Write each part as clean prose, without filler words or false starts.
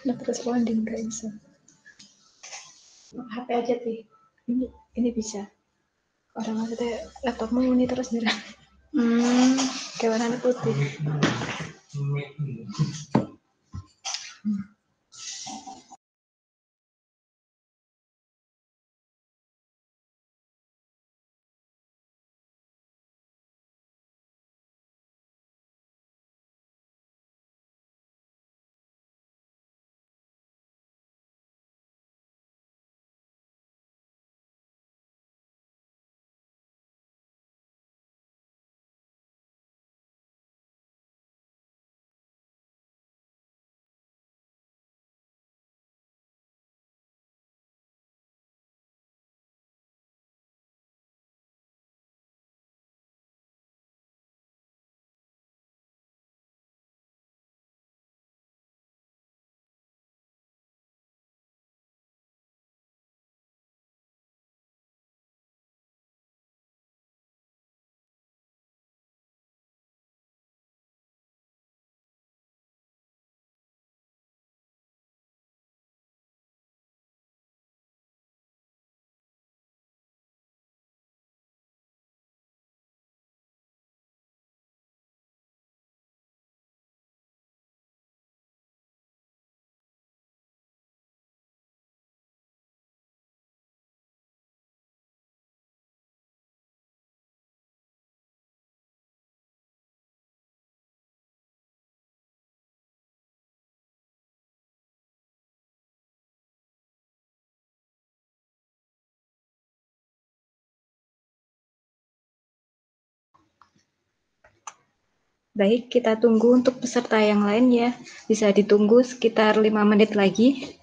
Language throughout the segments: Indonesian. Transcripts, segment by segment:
Nah, terus loading nggak bisa. HP aja sih. Ini bisa. Orang maksudnya laptopmu ini terus nih. Kayak warna putih. Baik, kita tunggu untuk peserta yang lain ya. Bisa ditunggu sekitar 5 menit lagi.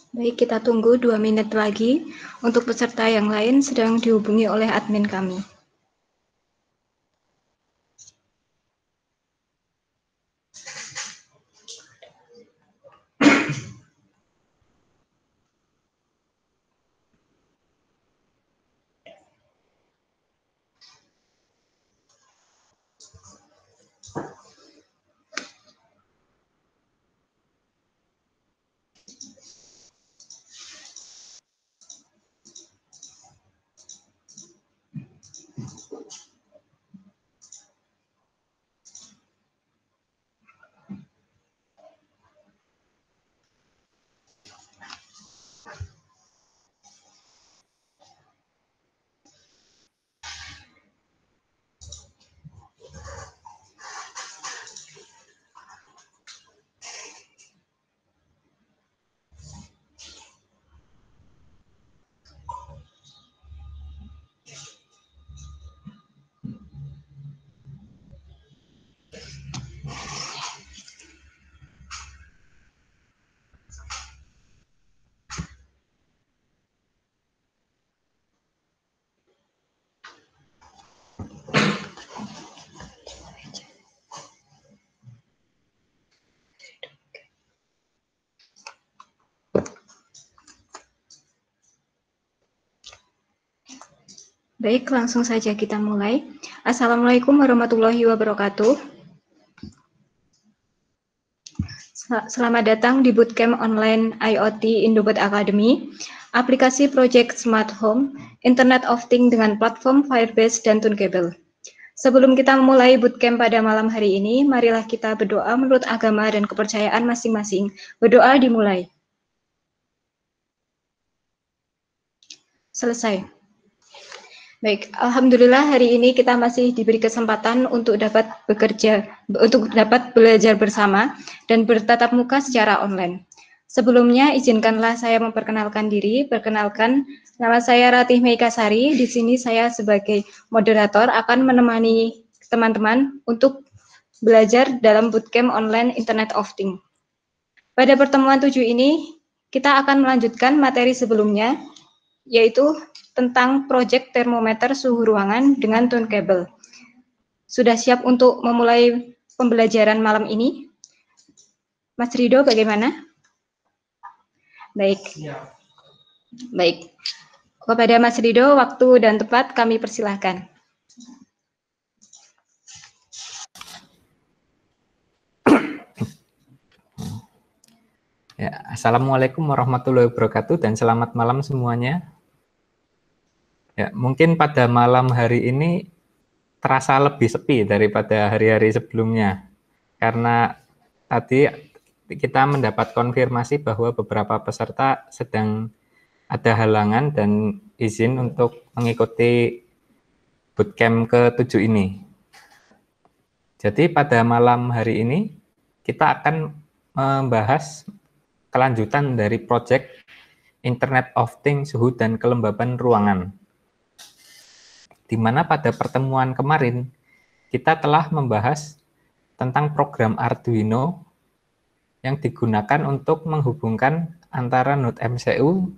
Baik, kita tunggu 2 menit lagi. Untuk peserta yang lain sedang dihubungi oleh admin kami. Baik, langsung saja kita mulai. Assalamualaikum warahmatullahi wabarakatuh. Selamat datang di Bootcamp Online IoT Indobot Academy, aplikasi Project Smart Home, Internet of Things dengan platform Firebase dan Tuncable. Sebelum kita memulai bootcamp pada malam hari ini, marilah kita berdoa menurut agama dan kepercayaan masing-masing. Berdoa dimulai. Selesai. Baik, alhamdulillah hari ini kita masih diberi kesempatan untuk dapat belajar bersama dan bertatap muka secara online. Sebelumnya, izinkanlah saya memperkenalkan diri. Perkenalkan, nama saya Ratih Meikasari. Di sini saya sebagai moderator akan menemani teman-teman untuk belajar dalam bootcamp online Internet of Things. Pada pertemuan 7 ini, kita akan melanjutkan materi sebelumnya, yaitu tentang proyek termometer suhu ruangan dengan Tuncable. Sudah siap untuk memulai pembelajaran malam ini? Mas Rido, bagaimana? Baik. Baik. Kepada Mas Rido, waktu dan tempat kami persilahkan. Ya, Assalamualaikum warahmatullahi wabarakatuh dan selamat malam semuanya. Ya, mungkin pada malam hari ini terasa lebih sepi daripada hari-hari sebelumnya, karena tadi kita mendapat konfirmasi bahwa beberapa peserta sedang ada halangan dan izin untuk mengikuti bootcamp ke-7 ini. Jadi pada malam hari ini kita akan membahas kelanjutan dari proyek Internet of Things suhu dan kelembaban ruangan. di mana pada pertemuan kemarin kita telah membahas tentang program Arduino yang digunakan untuk menghubungkan antara Node MCU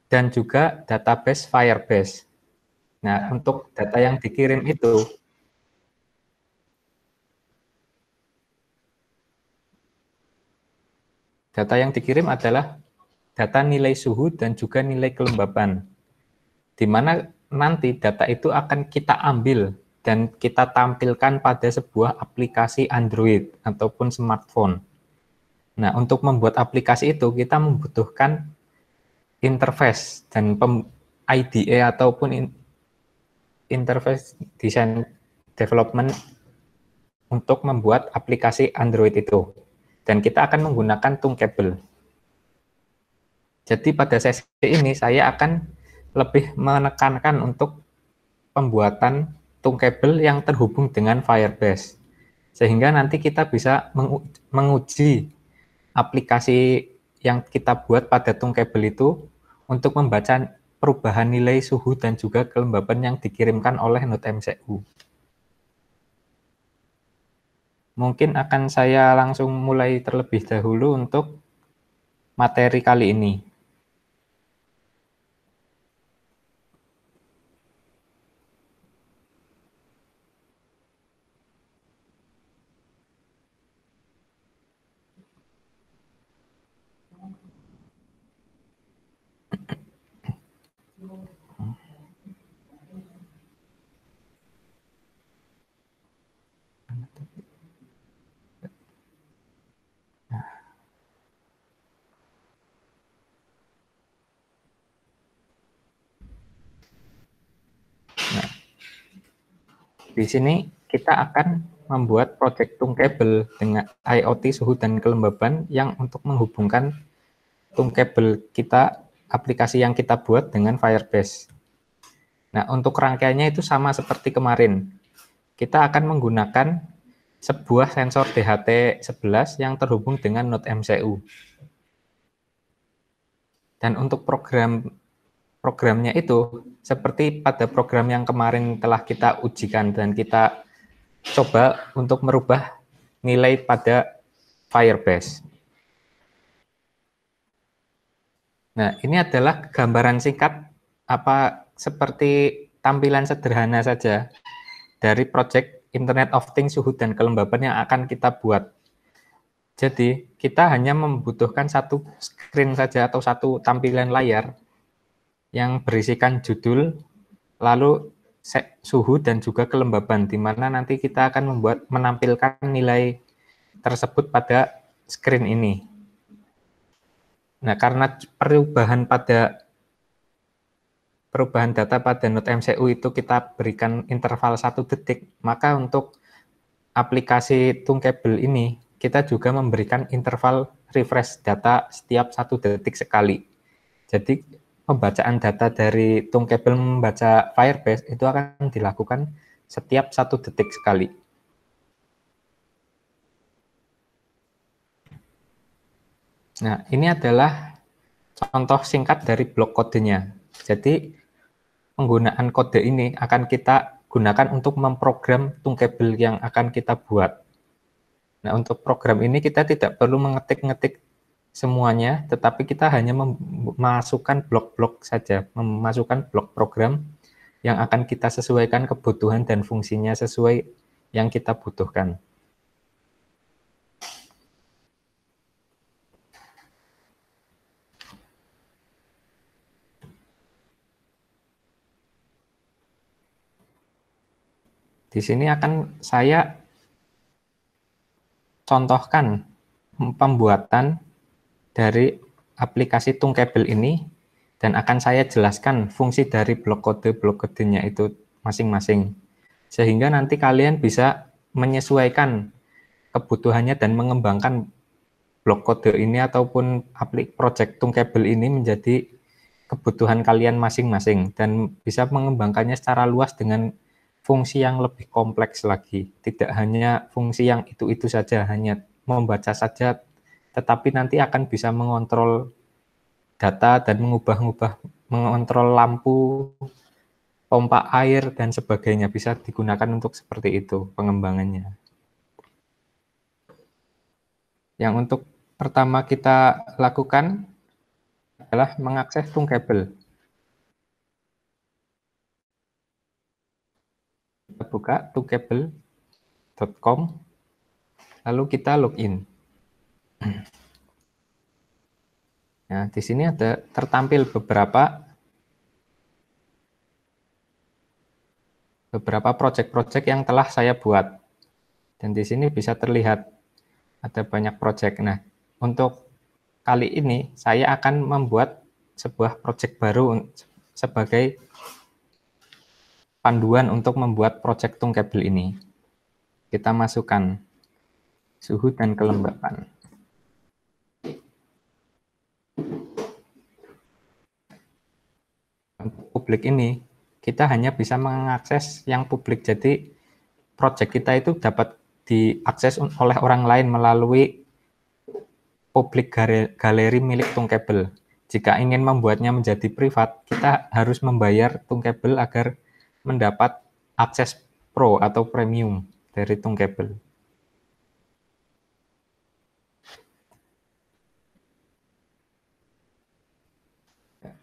dan juga database Firebase. Nah, untuk data yang dikirim itu, adalah data nilai suhu dan juga nilai kelembapan, di mana nanti data itu akan kita ambil dan kita tampilkan pada sebuah aplikasi Android ataupun smartphone. Nah, untuk membuat aplikasi itu kita membutuhkan interface dan IDE ataupun interface design development untuk membuat aplikasi Android itu. Dan kita akan menggunakan Thunkable. Jadi pada sesi ini saya akan lebih menekankan untuk pembuatan Thunkable yang terhubung dengan Firebase. Sehingga nanti kita bisa menguji aplikasi yang kita buat pada Thunkable itu untuk membaca perubahan nilai suhu dan juga kelembapan yang dikirimkan oleh Node MCU. Mungkin akan saya langsung mulai terlebih dahulu untuk materi kali ini. Di sini kita akan membuat project Thunkable dengan IoT suhu dan kelembaban yang untuk menghubungkan Thunkable kita, aplikasi yang kita buat dengan Firebase. Nah, untuk rangkaiannya itu sama seperti kemarin. Kita akan menggunakan sebuah sensor DHT11 yang terhubung dengan Node MCU. Dan untuk programnya itu seperti pada program yang kemarin telah kita ujikan dan kita coba untuk merubah nilai pada Firebase. Nah, ini adalah gambaran singkat seperti tampilan sederhana saja dari project Internet of Things suhu dan kelembapan yang akan kita buat. Jadi, kita hanya membutuhkan satu screen saja atau satu tampilan layar yang berisikan judul, lalu suhu dan juga kelembaban, di mana nanti kita akan menampilkan nilai tersebut pada screen ini. Nah, karena perubahan data pada Node MCU itu kita berikan interval 1 detik, maka untuk aplikasi Thunkable ini kita juga memberikan interval refresh data setiap 1 detik sekali. Jadi pembacaan data dari Thunkable membaca Firebase itu akan dilakukan setiap 1 detik sekali. Nah, ini adalah contoh singkat dari blok kodenya. Jadi penggunaan kode ini akan kita gunakan untuk memprogram Thunkable yang akan kita buat. Nah, untuk program ini kita tidak perlu mengetik-ngetik semuanya, tetapi kita hanya memasukkan blok-blok saja, memasukkan blok program yang akan kita sesuaikan kebutuhan dan fungsinya sesuai yang kita butuhkan. Di sini akan saya contohkan pembuatan dari aplikasi Thunkable ini dan akan saya jelaskan fungsi dari blok kodenya itu masing-masing. Sehingga nanti kalian bisa menyesuaikan kebutuhannya dan mengembangkan blok kode ini ataupun project Thunkable ini menjadi kebutuhan kalian masing-masing dan bisa mengembangkannya secara luas dengan fungsi yang lebih kompleks lagi. Tidak hanya fungsi yang itu saja, hanya membaca saja, tetapi nanti akan bisa mengontrol data dan mengontrol lampu pompa air, dan sebagainya. Bisa digunakan untuk seperti itu pengembangannya. Yang untuk pertama kita lakukan adalah mengakses Tunkable. Kita buka tunkable.com, lalu kita login. Nah, di sini ada tertampil beberapa proyek-proyek yang telah saya buat. Dan di sini bisa terlihat ada banyak proyek. Nah, untuk kali ini saya akan membuat sebuah proyek baru sebagai panduan untuk membuat proyek Tunkable ini. Kita masukkan suhu dan kelembapan. Untuk publik ini, kita hanya bisa mengakses yang publik. Jadi, proyek kita itu dapat diakses oleh orang lain melalui publik galeri milik Tunkable. Jika ingin membuatnya menjadi privat, kita harus membayar Tunkable agar mendapat akses pro atau premium dari Tunkable.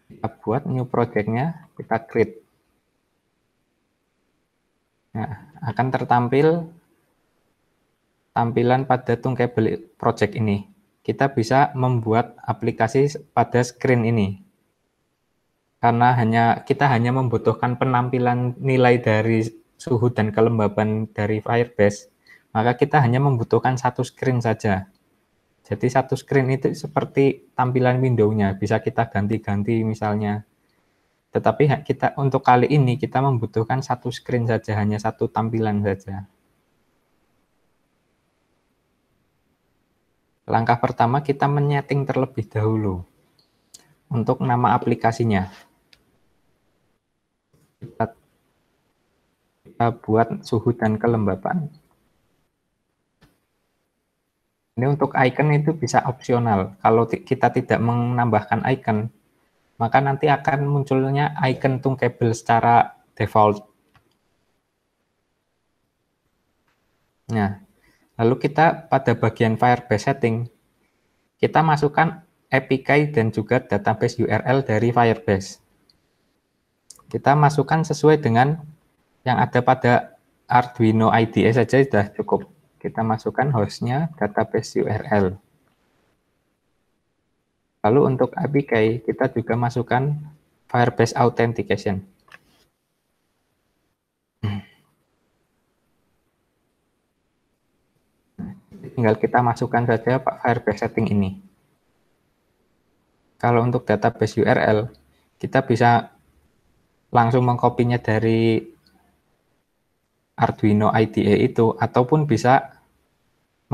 Kita buat new project-nya, kita create. Nah, akan tertampil tampilan pada Tunkable project ini. Kita bisa membuat aplikasi pada screen ini. Karena kita hanya membutuhkan penampilan nilai dari suhu dan kelembapan dari Firebase, maka kita hanya membutuhkan satu screen saja. Jadi satu screen itu seperti tampilan window-nya, bisa kita ganti-ganti misalnya. Tetapi untuk kali ini kita membutuhkan satu screen saja, hanya satu tampilan saja. Langkah pertama kita menyeting terlebih dahulu untuk nama aplikasinya. Kita buat suhu dan kelembapan. Ini untuk icon itu bisa opsional. Kalau kita tidak menambahkan icon, maka nanti akan munculnya icon Tunkable secara default. Nah, lalu kita pada bagian Firebase setting, kita masukkan API dan juga database URL dari Firebase. Kita masukkan sesuai dengan yang ada pada Arduino IDE saja sudah cukup. Kita masukkan hostnya, database URL. Lalu untuk API, kita juga masukkan Firebase Authentication. Tinggal kita masukkan saja Firebase setting ini. Kalau untuk database URL, kita bisa langsung mengkopinya dari Arduino IDE itu, ataupun bisa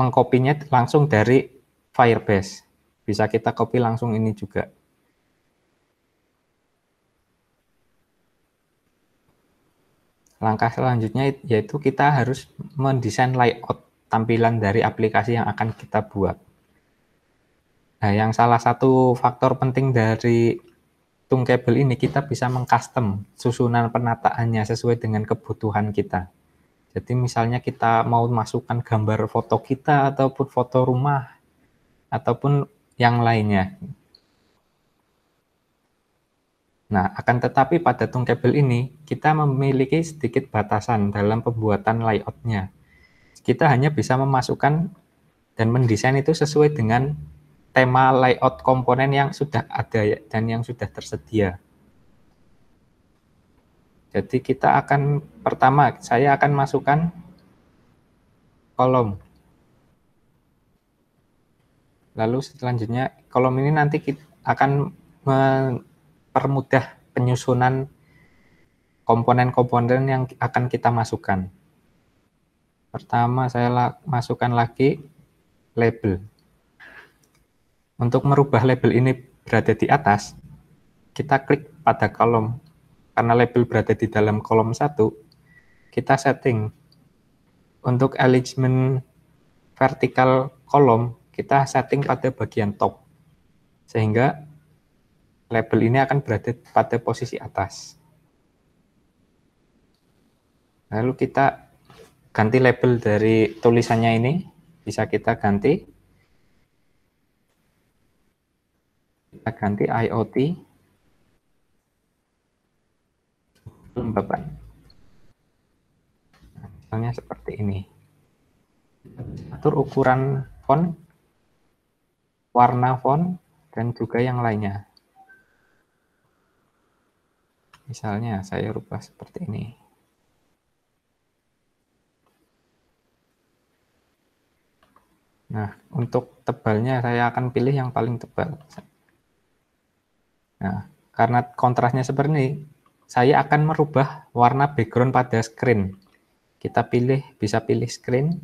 mengkopinya langsung dari Firebase. Bisa kita copy langsung ini juga. Langkah selanjutnya yaitu kita harus mendesain layout tampilan dari aplikasi yang akan kita buat. Nah, yang salah satu faktor penting dari Tunkable ini, kita bisa mengcustom susunan penataannya sesuai dengan kebutuhan kita. Jadi misalnya kita mau masukkan gambar foto kita, ataupun foto rumah, ataupun yang lainnya. Nah, akan tetapi pada Tunkable ini, kita memiliki sedikit batasan dalam pembuatan layout-nya. Kita hanya bisa memasukkan dan mendesain itu sesuai dengan tema layout komponen yang sudah ada dan yang sudah tersedia. Jadi kita pertama, saya akan masukkan kolom. Lalu selanjutnya, kolom ini nanti kita akan mempermudah penyusunan komponen-komponen yang akan kita masukkan. Pertama, saya masukkan lagi label. Untuk merubah label ini berada di atas, kita klik pada kolom. Karena label berada di dalam kolom 1, kita setting. Untuk alignment vertikal kolom, kita setting pada bagian top. Sehingga label ini akan berada pada posisi atas. Lalu kita ganti label dari tulisannya ini, bisa kita ganti. Kita ganti IoT kelembapan. Nah, misalnya seperti ini. Atur ukuran font, warna font, dan juga yang lainnya. Misalnya saya rubah seperti ini. Nah, untuk tebalnya saya akan pilih yang paling tebal. Nah, karena kontrasnya seperti ini, saya akan merubah warna background pada screen. Kita bisa pilih screen,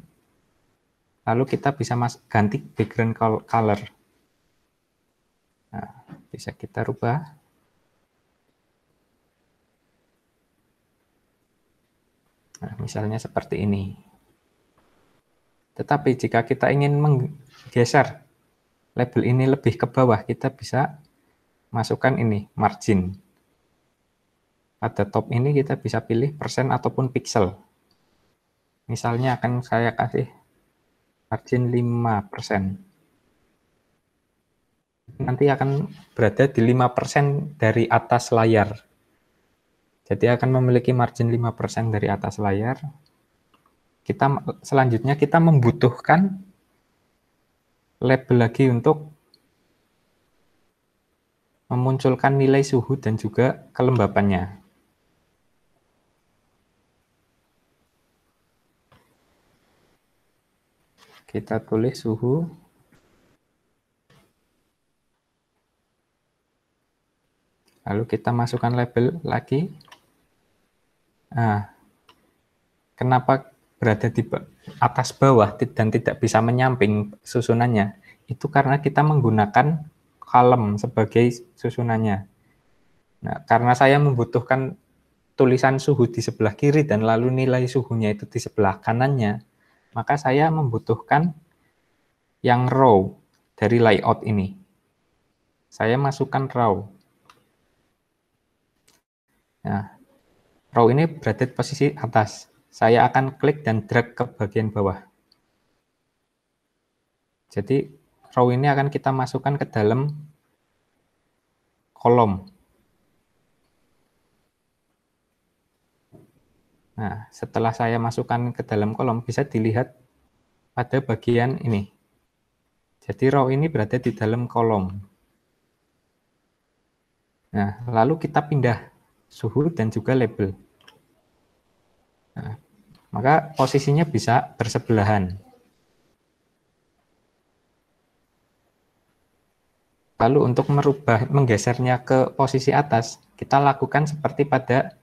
lalu kita bisa ganti background color. Nah, bisa kita rubah. Nah, misalnya seperti ini. Tetapi jika kita ingin menggeser label ini lebih ke bawah, kita bisa masukkan ini, margin. Pada top ini kita bisa pilih persen ataupun pixel. Misalnya akan saya kasih margin 5%. Nanti akan berada di 5% dari atas layar. Jadi akan memiliki margin 5% dari atas layar. Selanjutnya kita membutuhkan label lagi untuk memunculkan nilai suhu dan juga kelembapannya. Kita tulis suhu. Lalu kita masukkan label lagi. Nah, kenapa berada di atas bawah dan tidak bisa menyamping susunannya? Itu karena kita menggunakan kolom sebagai susunannya. Nah, karena saya membutuhkan tulisan suhu di sebelah kiri dan lalu nilai suhunya itu di sebelah kanannya, maka saya membutuhkan yang row dari layout ini. Saya masukkan row. Nah, row ini berada di posisi atas. Saya akan klik dan drag ke bagian bawah. Jadi, row ini akan kita masukkan ke dalam kolom. Nah, setelah saya masukkan ke dalam kolom, bisa dilihat pada bagian ini. Jadi, row ini berada di dalam kolom. Nah, lalu kita pindah suhu dan juga label. Nah, maka posisinya bisa bersebelahan. Lalu untuk menggesernya ke posisi atas, kita lakukan seperti pada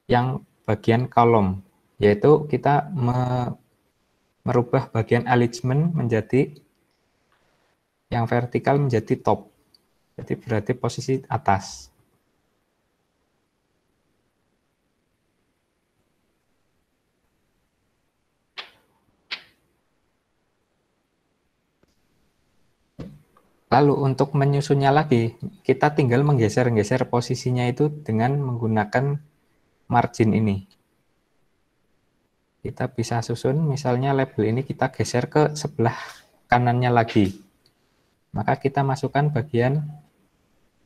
yang bagian kolom, yaitu kita merubah bagian alignment menjadi yang vertikal menjadi top. Jadi berarti posisi atas. Lalu untuk menyusunnya lagi, kita tinggal menggeser-geser posisinya itu dengan menggunakan margin ini. Kita bisa susun, misalnya label ini kita geser ke sebelah kanannya lagi. Maka kita masukkan bagian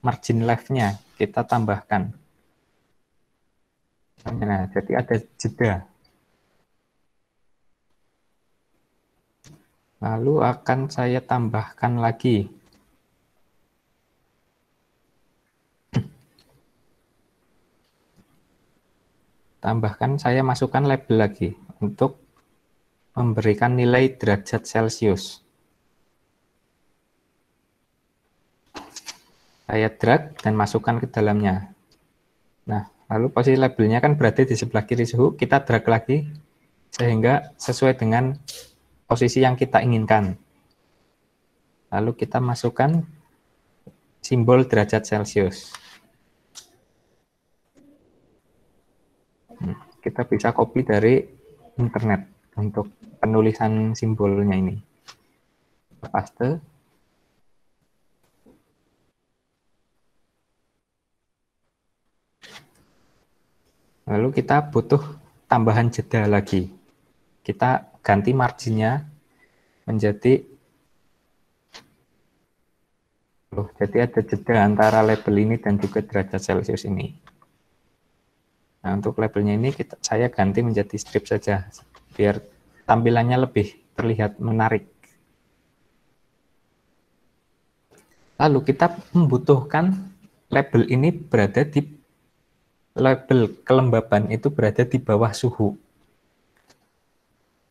margin left-nya, kita tambahkan. Nah, jadi ada jeda. Lalu akan saya tambahkan lagi. Tambahkan, saya masukkan label lagi untuk memberikan nilai derajat Celcius. Saya drag dan masukkan ke dalamnya. Nah, lalu posisi labelnya kan berada di sebelah kiri suhu, kita drag lagi sehingga sesuai dengan posisi yang kita inginkan. Lalu kita masukkan simbol derajat Celcius. Kita bisa copy dari internet untuk penulisan simbolnya ini. Paste. Lalu kita butuh tambahan jeda lagi. Kita ganti marginnya menjadi, jadi ada jeda antara label ini dan juga derajat Celcius ini. Nah, untuk labelnya ini saya ganti menjadi strip saja, biar tampilannya lebih terlihat menarik. Lalu kita membutuhkan label ini berada di, label kelembaban itu berada di bawah suhu.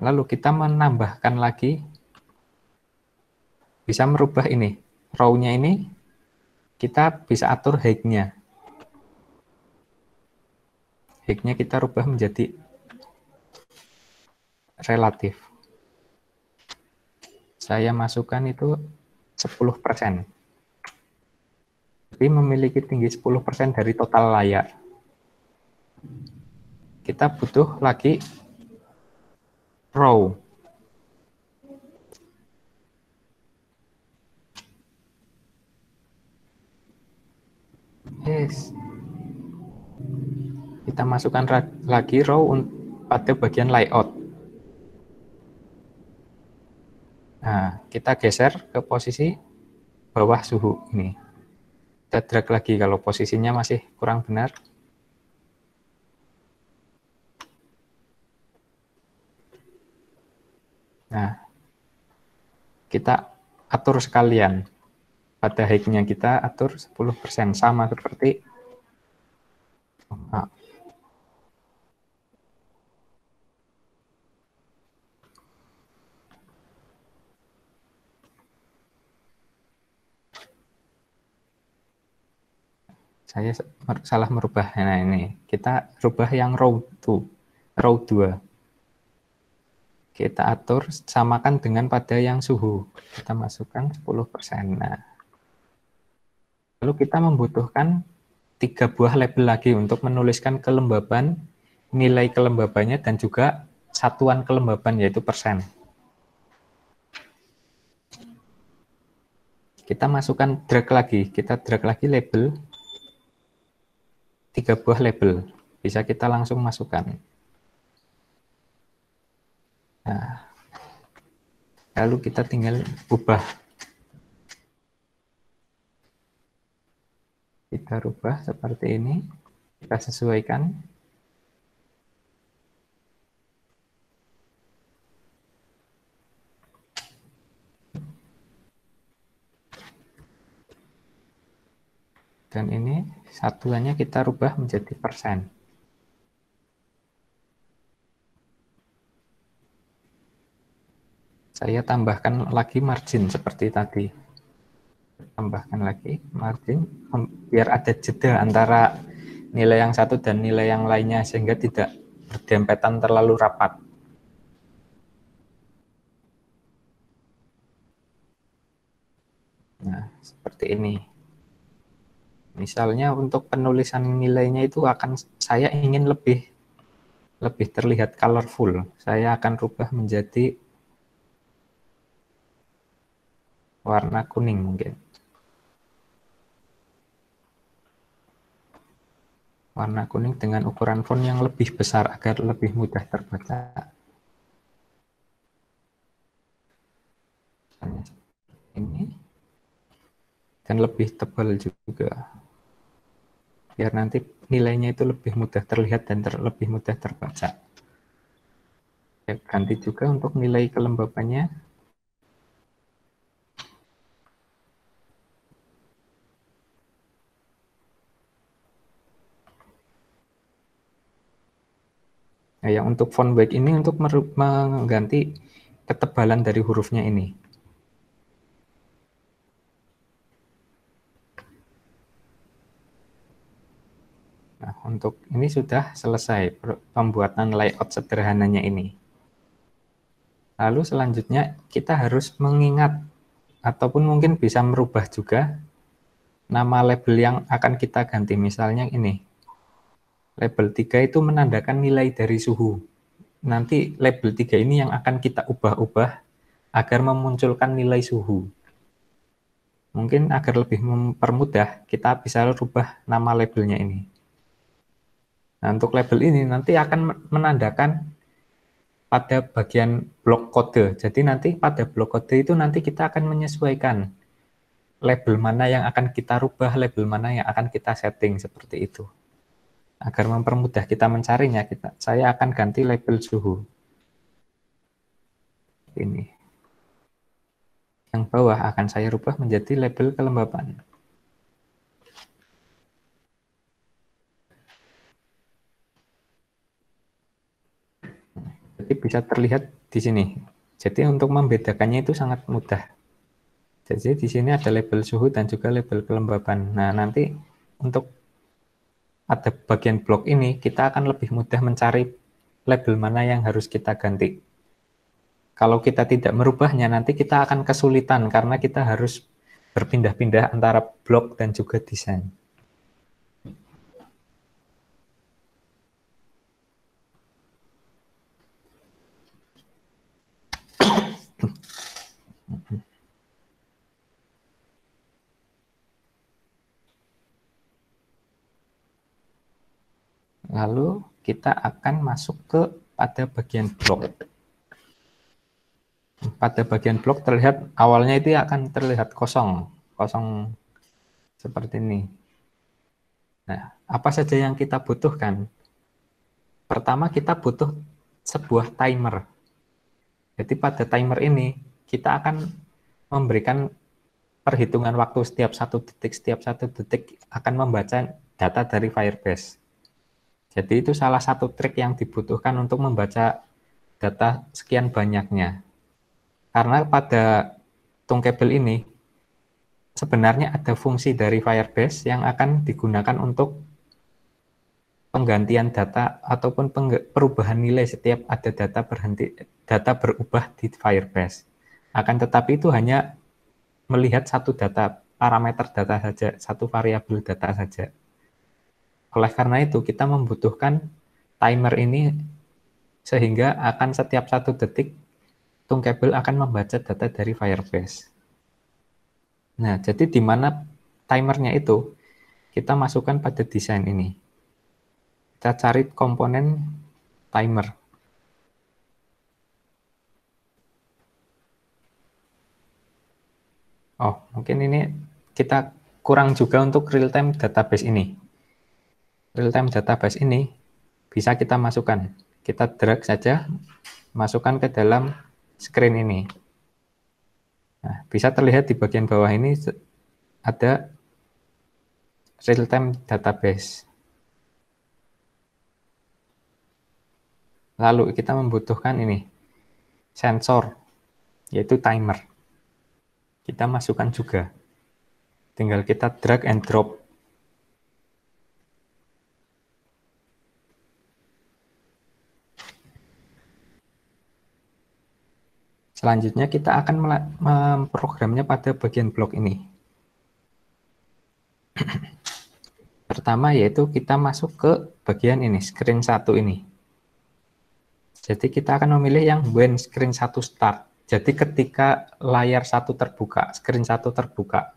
Lalu kita menambahkan lagi, bisa merubah ini, row-nya ini, kita bisa atur height-nya. Height-nya kita rubah menjadi relatif. Saya masukkan itu 10%. Jadi memiliki tinggi 10% dari total layar. Kita butuh lagi row. Yes. Kita masukkan lagi row pada bagian layout. Nah, kita geser ke posisi bawah suhu ini. Kita drag lagi kalau posisinya masih kurang benar. Nah, kita atur sekalian. Pada height-nya kita atur 10%, sama seperti saya salah merubah. Nah, ini kita rubah yang row 2. Kita atur samakan dengan pada yang suhu. Kita masukkan 10%. Nah, lalu kita membutuhkan 3 buah label lagi untuk menuliskan kelembaban, nilai kelembabannya, dan juga satuan kelembaban, yaitu persen. Kita masukkan kita drag lagi label, 3 buah label. Bisa kita langsung masukkan. Nah, lalu kita tinggal ubah. Kita rubah seperti ini. Kita sesuaikan. Dan ini satuannya kita rubah menjadi persen. Saya tambahkan lagi margin seperti tadi. Tambahkan lagi margin, biar ada jeda antara nilai yang satu dan nilai yang lainnya, sehingga tidak berdempetan terlalu rapat. Nah, seperti ini. Misalnya untuk penulisan nilainya itu saya ingin lebih terlihat colorful. Saya akan rubah menjadi warna kuning mungkin. Warna kuning dengan ukuran font yang lebih besar agar lebih mudah terbaca. Ini. Dan lebih tebal juga. Biar nanti nilainya itu lebih mudah terlihat dan lebih mudah terbaca. Ya, ganti juga untuk nilai kelembabannya. Nah, yang untuk font weight ini untuk mengganti ketebalan dari hurufnya ini. Nah, untuk ini sudah selesai pembuatan layout sederhananya ini. Lalu selanjutnya kita harus mengingat ataupun mungkin bisa merubah juga nama label yang akan kita ganti. Misalnya ini, label 3 itu menandakan nilai dari suhu. Nanti label 3 ini yang akan kita ubah-ubah agar memunculkan nilai suhu. Mungkin agar lebih mempermudah, kita bisa rubah nama labelnya ini. Nah, untuk label ini nanti akan menandakan pada bagian blok kode. Jadi nanti pada blok kode itu nanti kita akan menyesuaikan label mana yang akan kita rubah, label mana yang akan kita setting, seperti itu. Agar mempermudah kita mencarinya, saya akan ganti label suhu. Ini. Yang bawah akan saya rubah menjadi label kelembapan. Jadi bisa terlihat di sini. Jadi untuk membedakannya itu sangat mudah. Jadi di sini ada label suhu dan juga label kelembapan. Nah, nanti untuk ada bagian blok ini, kita akan lebih mudah mencari label mana yang harus kita ganti. Kalau kita tidak merubahnya, nanti kita akan kesulitan karena kita harus berpindah-pindah antara blok dan juga desain. Lalu kita akan masuk ke pada bagian blok. Pada bagian blok terlihat awalnya itu akan terlihat kosong seperti ini. Nah, apa saja yang kita butuhkan? Pertama, kita butuh sebuah timer. Jadi pada timer ini kita akan memberikan perhitungan waktu setiap satu detik akan membaca data dari Firebase. Jadi itu salah satu trik yang dibutuhkan untuk membaca data sekian banyaknya. Karena pada Tungkabel ini sebenarnya ada fungsi dari Firebase yang akan digunakan untuk penggantian data ataupun perubahan nilai setiap ada data berubah di Firebase. Akan tetapi itu hanya melihat satu parameter data saja, satu variabel data saja. Oleh karena itu, kita membutuhkan timer ini sehingga akan setiap satu detik Tungkabel akan membaca data dari Firebase. Nah, jadi di mana timernya itu, kita masukkan pada desain ini. Kita cari komponen timer. Oh, mungkin ini kita kurang juga untuk real-time database ini. Real-time database ini bisa kita masukkan. Kita drag saja, masukkan ke dalam screen ini. Nah, bisa terlihat di bagian bawah ini ada real-time database. Lalu kita membutuhkan ini, sensor, yaitu timer. Kita masukkan juga. Tinggal kita drag and drop. Selanjutnya kita akan memprogramnya pada bagian blok ini. Pertama yaitu kita masuk ke bagian ini, screen 1 ini. Jadi kita akan memilih yang when screen 1 start. Jadi ketika layar 1 terbuka, screen 1 terbuka.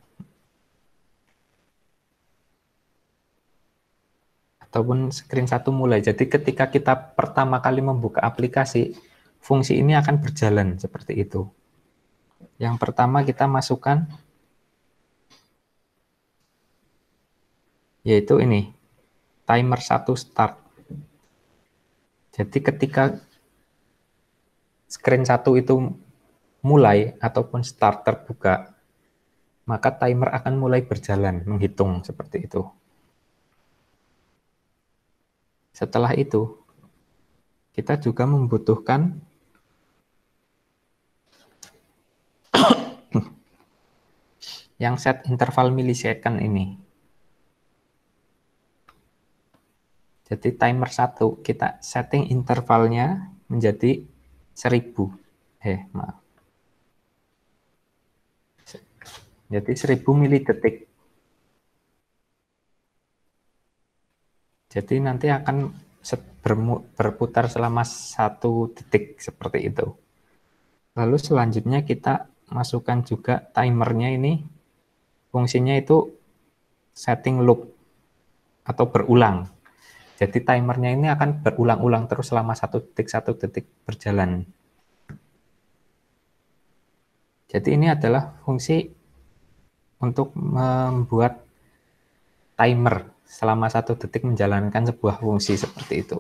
Ataupun screen 1 mulai. Jadi ketika kita pertama kali membuka aplikasi, fungsi ini akan berjalan seperti itu. Yang pertama kita masukkan yaitu ini, timer 1 start. Jadi ketika screen 1 itu mulai ataupun start terbuka, maka timer akan mulai berjalan, menghitung seperti itu. Setelah itu, kita juga membutuhkan yang set interval millisecond ini. Jadi timer 1 kita setting intervalnya menjadi 1000. Maaf. Jadi 1000 milidetik. Jadi nanti akan berputar selama 1 detik seperti itu. Lalu selanjutnya kita masukkan juga timernya ini, fungsinya itu setting loop atau berulang. Jadi timernya ini akan berulang-ulang terus selama 1 detik berjalan. Jadi ini adalah fungsi untuk membuat timer selama 1 detik menjalankan sebuah fungsi seperti itu.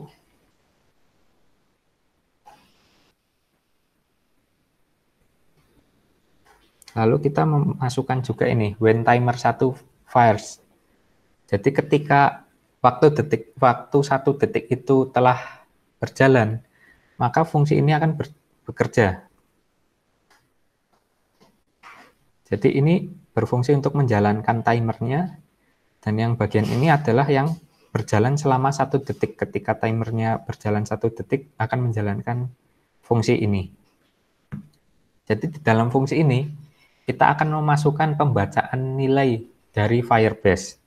Lalu kita memasukkan juga ini when timer 1 fires. Jadi ketika waktu 1 detik itu telah berjalan, maka fungsi ini akan bekerja. Jadi ini berfungsi untuk menjalankan timernya, dan yang bagian ini adalah yang berjalan selama 1 detik. Ketika timernya berjalan 1 detik, akan menjalankan fungsi ini. Jadi di dalam fungsi ini, kita akan memasukkan pembacaan nilai dari Firebase.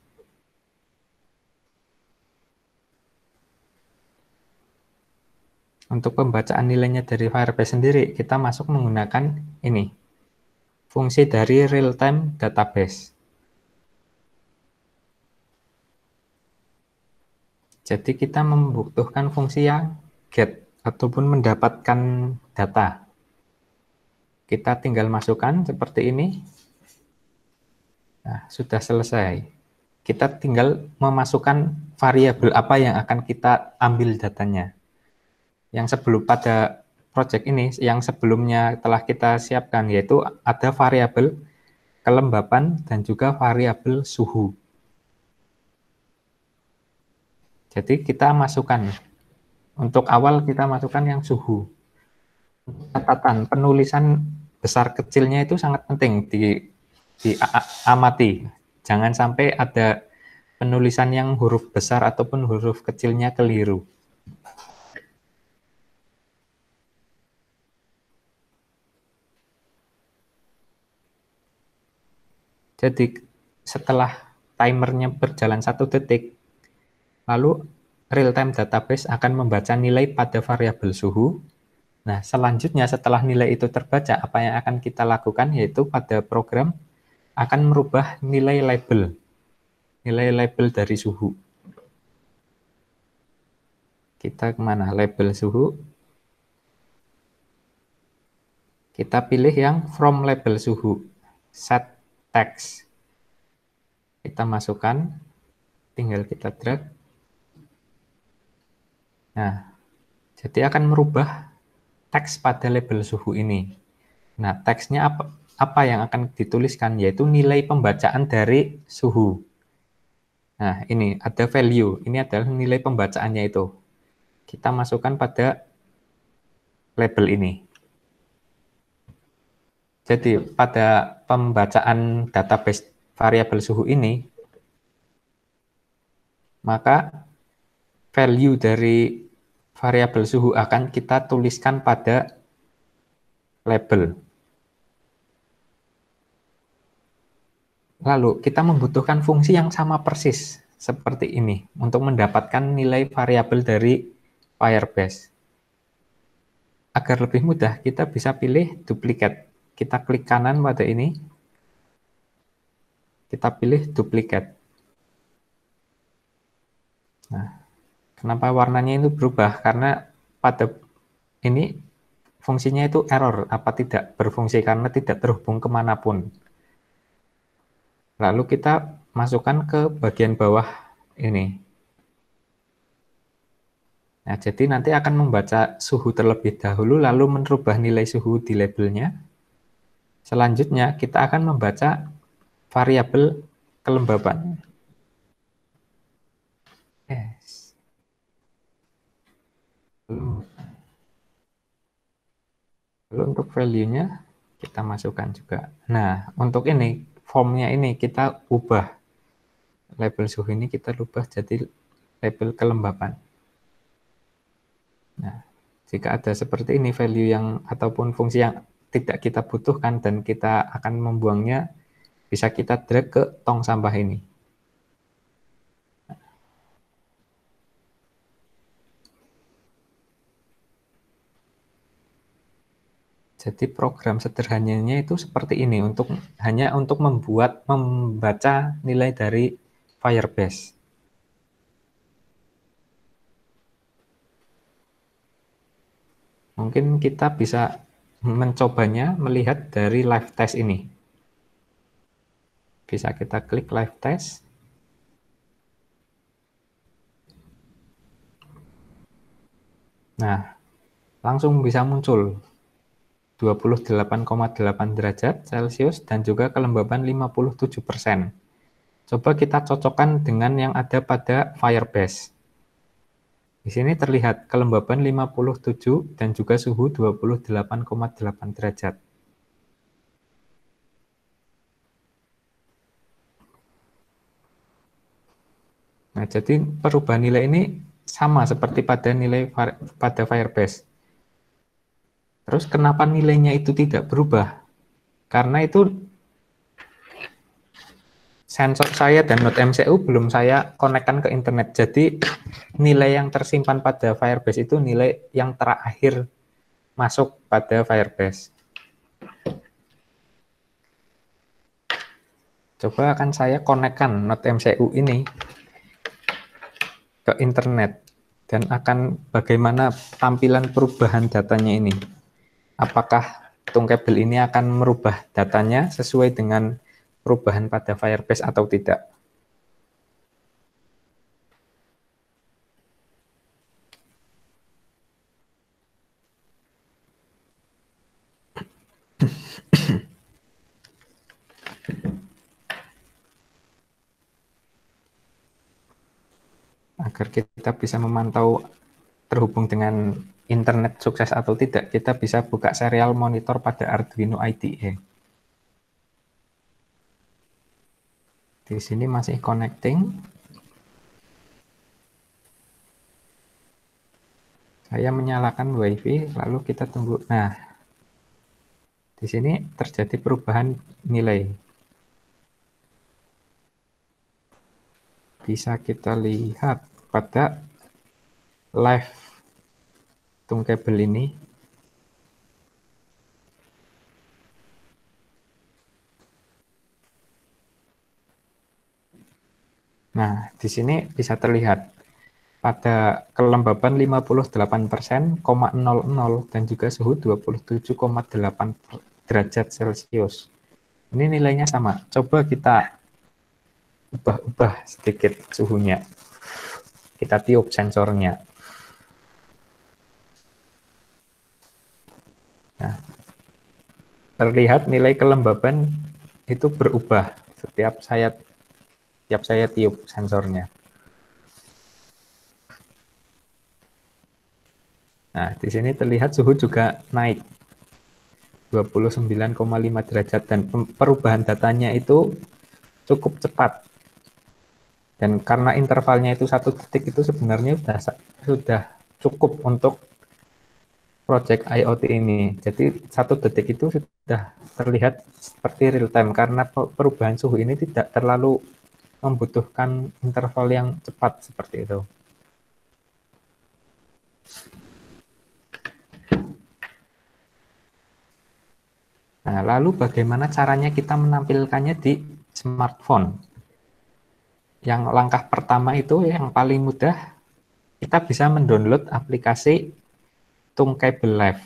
Untuk pembacaan nilainya dari Firebase sendiri, kita masuk menggunakan ini, fungsi dari real-time database. Jadi kita membutuhkan fungsi yang get ataupun mendapatkan data. Kita tinggal masukkan seperti ini. Nah, sudah selesai. Kita tinggal memasukkan variabel apa yang akan kita ambil datanya. Yang sebelum pada project ini, yang sebelumnya telah kita siapkan, yaitu ada variabel kelembapan dan juga variabel suhu. Jadi kita masukkan, untuk awal kita masukkan yang suhu. Catatan penulisan besar kecilnya itu sangat penting diamati. Jangan sampai ada penulisan yang huruf besar ataupun huruf kecilnya keliru. Jadi setelah timernya berjalan 1 detik, lalu real-time database akan membaca nilai pada variabel suhu. Nah, selanjutnya setelah nilai itu terbaca, apa yang akan kita lakukan yaitu pada program akan merubah nilai label dari suhu. Kita kemana? Label suhu. Kita pilih yang from label suhu, set text. Kita masukkan, tinggal kita drag. Nah, jadi akan merubah teks pada label suhu ini. Nah, teksnya apa yang akan dituliskan, yaitu nilai pembacaan dari suhu. Nah, ini ada value, ini adalah nilai pembacaannya itu. Kita masukkan pada label ini. Jadi, pada pembacaan database variabel suhu ini, maka value dari variabel suhu akan kita tuliskan pada label. Lalu kita membutuhkan fungsi yang sama persis seperti ini untuk mendapatkan nilai variabel dari Firebase. Agar lebih mudah, kita bisa pilih duplicate. Kita klik kanan pada ini, kita pilih duplicate. Nah, kenapa warnanya itu berubah? Karena pada ini fungsinya itu error, apa tidak berfungsi karena tidak terhubung kemanapun. Lalu kita masukkan ke bagian bawah ini. Nah, jadi nanti akan membaca suhu terlebih dahulu, lalu merubah nilai suhu di labelnya. Selanjutnya, kita akan membaca variabel kelembapan. Yes. Lalu untuk value-nya, kita masukkan juga. Nah, untuk ini, formnya ini kita ubah. Label suhu ini kita ubah jadi label kelembapan. Nah, jika ada seperti ini value yang ataupun fungsi yang tidak kita butuhkan dan kita akan membuangnya, bisa kita drag ke tong sampah ini. Jadi program sederhananya itu seperti ini, hanya untuk membaca nilai dari Firebase. mungkin kita bisa mencobanya melihat dari live test ini. Bisa kita klik live test. Nah, langsung bisa muncul 28,8 derajat Celcius dan juga kelembaban 57%. Coba kita cocokkan dengan yang ada pada Firebase. Di sini terlihat kelembaban 57 dan juga suhu 28,8 derajat. Nah, jadi perubahan nilai ini sama seperti pada nilai pada Firebase. Terus kenapa nilainya itu tidak berubah? Karena itu sensor saya dan Node MCU belum saya konekkan ke internet. Jadi nilai yang tersimpan pada Firebase itu nilai yang terakhir masuk pada Firebase. Coba akan saya konekkan Node MCU ini ke internet dan akan bagaimana tampilan perubahan datanya ini. Apakah tungkabel ini akan merubah datanya sesuai dengan perubahan pada Firebase atau tidak. Agar kita bisa memantau terhubung dengan internet sukses atau tidak, kita bisa buka serial monitor pada Arduino IDE. Di sini masih connecting. Saya menyalakan WiFi, lalu kita tunggu. Nah, di sini terjadi perubahan nilai. Bisa kita lihat pada live tungkabel ini. Nah, di sini bisa terlihat pada kelembaban 58%,00 dan juga suhu 27,8 derajat Celcius. Ini nilainya sama. Coba kita ubah-ubah sedikit suhunya. Kita tiup sensornya. Nah, terlihat nilai kelembaban itu berubah setiap saya tiup sensornya. Nah, di sini terlihat suhu juga naik 29,5 derajat dan perubahan datanya itu cukup cepat. Dan karena intervalnya itu 1 detik itu sebenarnya sudah cukup untuk project IoT ini. Jadi 1 detik itu sudah terlihat seperti real time karena perubahan suhu ini tidak terlalu membutuhkan interval yang cepat seperti itu. Nah, lalu bagaimana caranya kita menampilkannya di smartphone? Yang langkah pertama itu yang paling mudah, kita bisa mendownload aplikasi Tungkabel Live.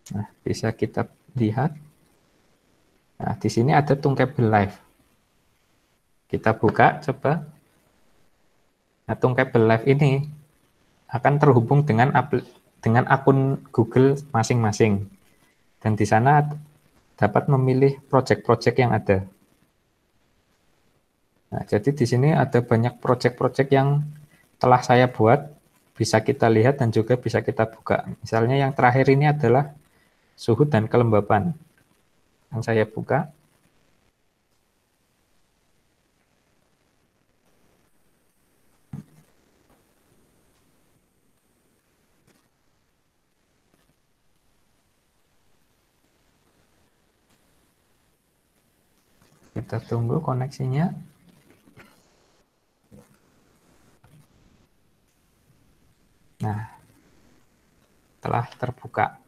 Nah, bisa kita lihat. Nah, di sini ada Tungkabel Live. Kita buka, coba. Nah, Tungkabel Live ini akan terhubung dengan akun Google masing-masing. Dan di sana dapat memilih project-project yang ada. Nah, jadi di sini ada banyak project-project yang telah saya buat, bisa kita lihat dan juga bisa kita buka. Misalnya yang terakhir ini adalah suhu dan kelembaban. Yang saya buka. Kita tunggu koneksinya. Nah, telah terbuka.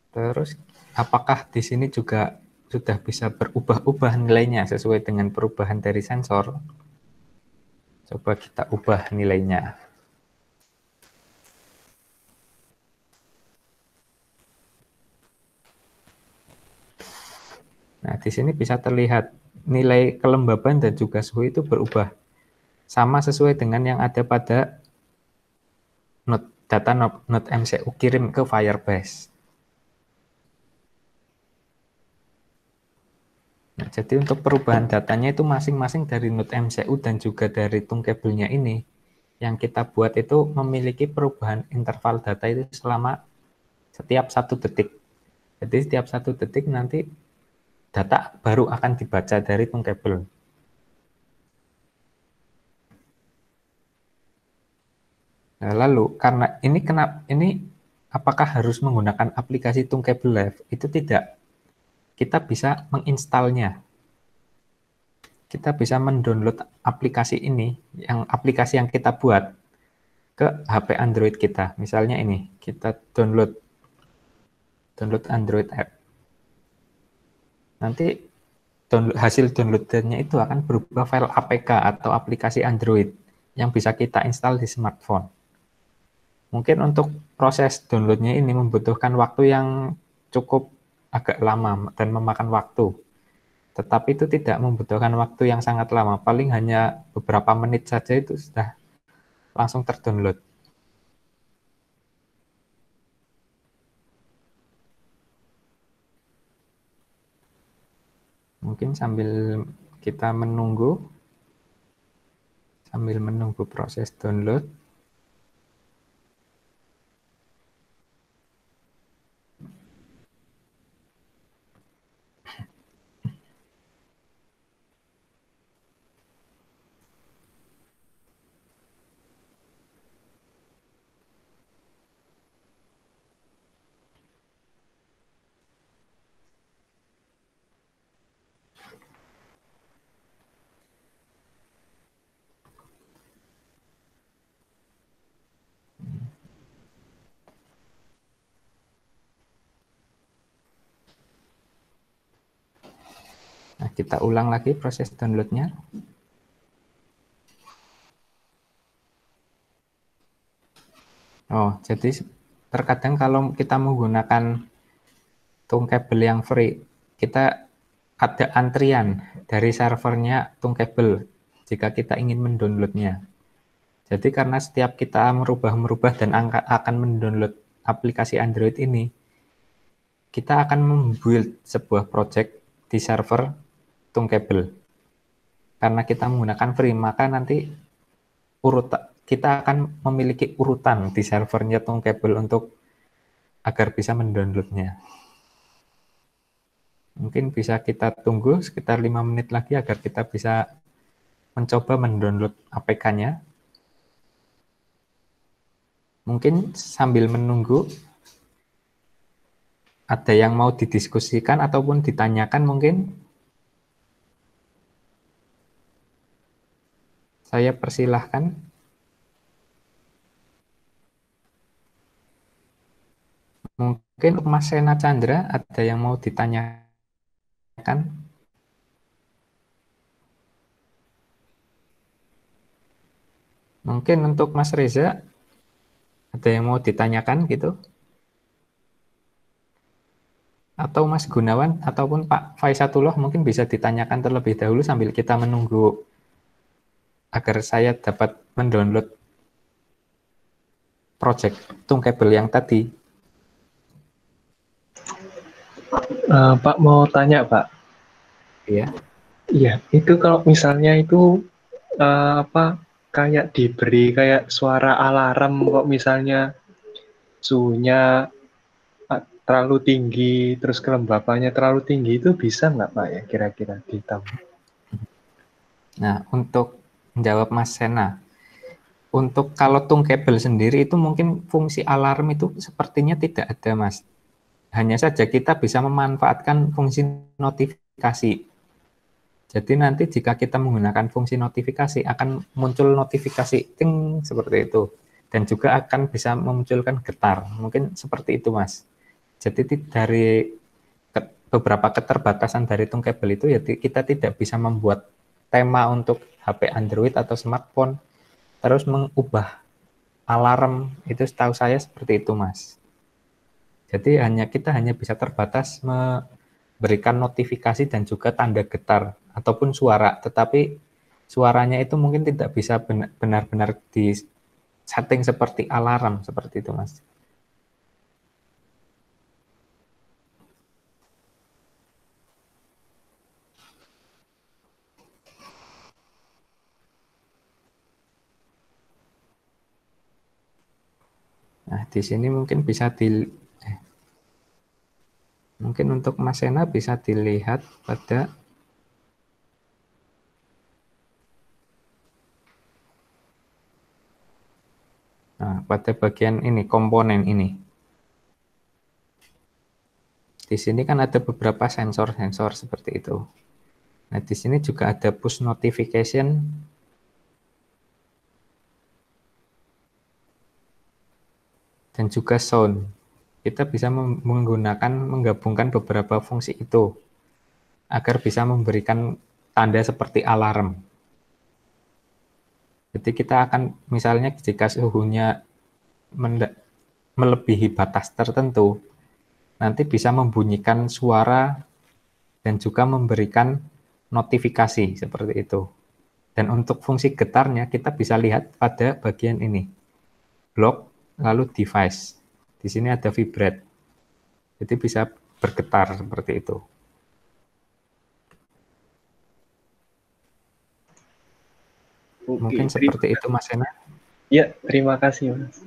Terus, apakah di sini juga sudah bisa berubah-ubah nilainya sesuai dengan perubahan dari sensor. Coba kita ubah nilainya. Nah, di sini bisa terlihat nilai kelembaban dan juga suhu itu berubah. Sama sesuai dengan yang ada pada data node MCU kirim ke Firebase. Nah, jadi untuk perubahan datanya itu masing-masing dari node MCU dan juga dari tungkebelnya ini, yang kita buat itu memiliki perubahan interval data itu selama setiap 1 detik. Jadi setiap 1 detik nanti data baru akan dibaca dari tungkebel. Nah, lalu karena ini apakah harus menggunakan aplikasi Tungkebel Live? Itu tidak. Kita bisa menginstalnya. Kita bisa mendownload aplikasi ini, aplikasi yang kita buat ke HP Android kita. Misalnya ini, kita download Android app. Nanti hasil downloadannya itu akan berubah file APK atau aplikasi Android yang bisa kita install di smartphone. Mungkin untuk proses downloadnya ini membutuhkan waktu yang cukup agak lama dan memakan waktu. Tetapi itu tidak membutuhkan waktu yang sangat lama, paling hanya beberapa menit saja itu sudah langsung terdownload. Mungkin sambil kita menunggu proses download. Nah, kita ulang lagi proses downloadnya. Oh, jadi terkadang kalau kita menggunakan Tungkebel yang free, kita ada antrian dari servernya Tungkebel jika kita ingin mendownloadnya. Jadi karena setiap kita merubah dan akan mendownload aplikasi Android ini, kita akan membuild sebuah project di server Tungkebel. Karena kita menggunakan free, maka nanti kita akan memiliki urutan di servernya Tungkebel untuk agar bisa mendownloadnya. Mungkin bisa kita tunggu sekitar 5 menit lagi agar kita bisa mencoba mendownload APK-nya. Mungkin sambil menunggu, ada yang mau didiskusikan ataupun ditanyakan mungkin? Saya persilahkan. Mungkin Mas Sena Chandra ada yang mau ditanyakan? Mungkin untuk Mas Reza, ada yang mau ditanyakan gitu? Atau Mas Gunawan ataupun Pak Faisatullah mungkin bisa ditanyakan terlebih dahulu sambil kita menunggu agar saya dapat mendownload project Tungkebel yang tadi. Pak mau tanya Pak. Iya. Iya, itu kalau misalnya itu kayak diberi kayak suara alarm kok misalnya suhunya terlalu tinggi, terus kelembapannya terlalu tinggi, itu bisa nggak Pak ya kira-kira ditambah? Nah, untuk menjawab Mas Sena, untuk kalau Tungkebel sendiri itu mungkin fungsi alarm itu sepertinya tidak ada, Mas. Hanya saja kita bisa memanfaatkan fungsi notifikasi. Jadi nanti jika kita menggunakan fungsi notifikasi akan muncul notifikasi ting seperti itu. Dan juga akan bisa memunculkan getar. Mungkin seperti itu, Mas. Jadi dari beberapa keterbatasan dari Tungkebel itu ya kita tidak bisa membuat tema untuk HP Android atau smartphone, terus mengubah alarm, itu setahu saya seperti itu, Mas. Jadi kita hanya bisa terbatas memberikan notifikasi dan juga tanda getar ataupun suara, tetapi suaranya itu mungkin tidak bisa benar-benar di setting seperti alarm, seperti itu, Mas. Nah, di sini mungkin bisa mungkin untuk Mas Sena bisa dilihat pada pada bagian ini, komponen ini. Di sini kan ada beberapa sensor-sensor seperti itu. Nah, di sini juga ada push notification dan juga sound. Kita bisa menggabungkan beberapa fungsi itu agar bisa memberikan tanda seperti alarm. Jadi kita akan misalnya jika suhunya melebihi batas tertentu, nanti bisa membunyikan suara dan juga memberikan notifikasi seperti itu. Dan untuk fungsi getarnya kita bisa lihat pada bagian ini, block lalu device. Di sini ada vibrate, jadi bisa bergetar seperti itu. Mungkin seperti itu, Mas Sena. Ya, terima kasih, Mas.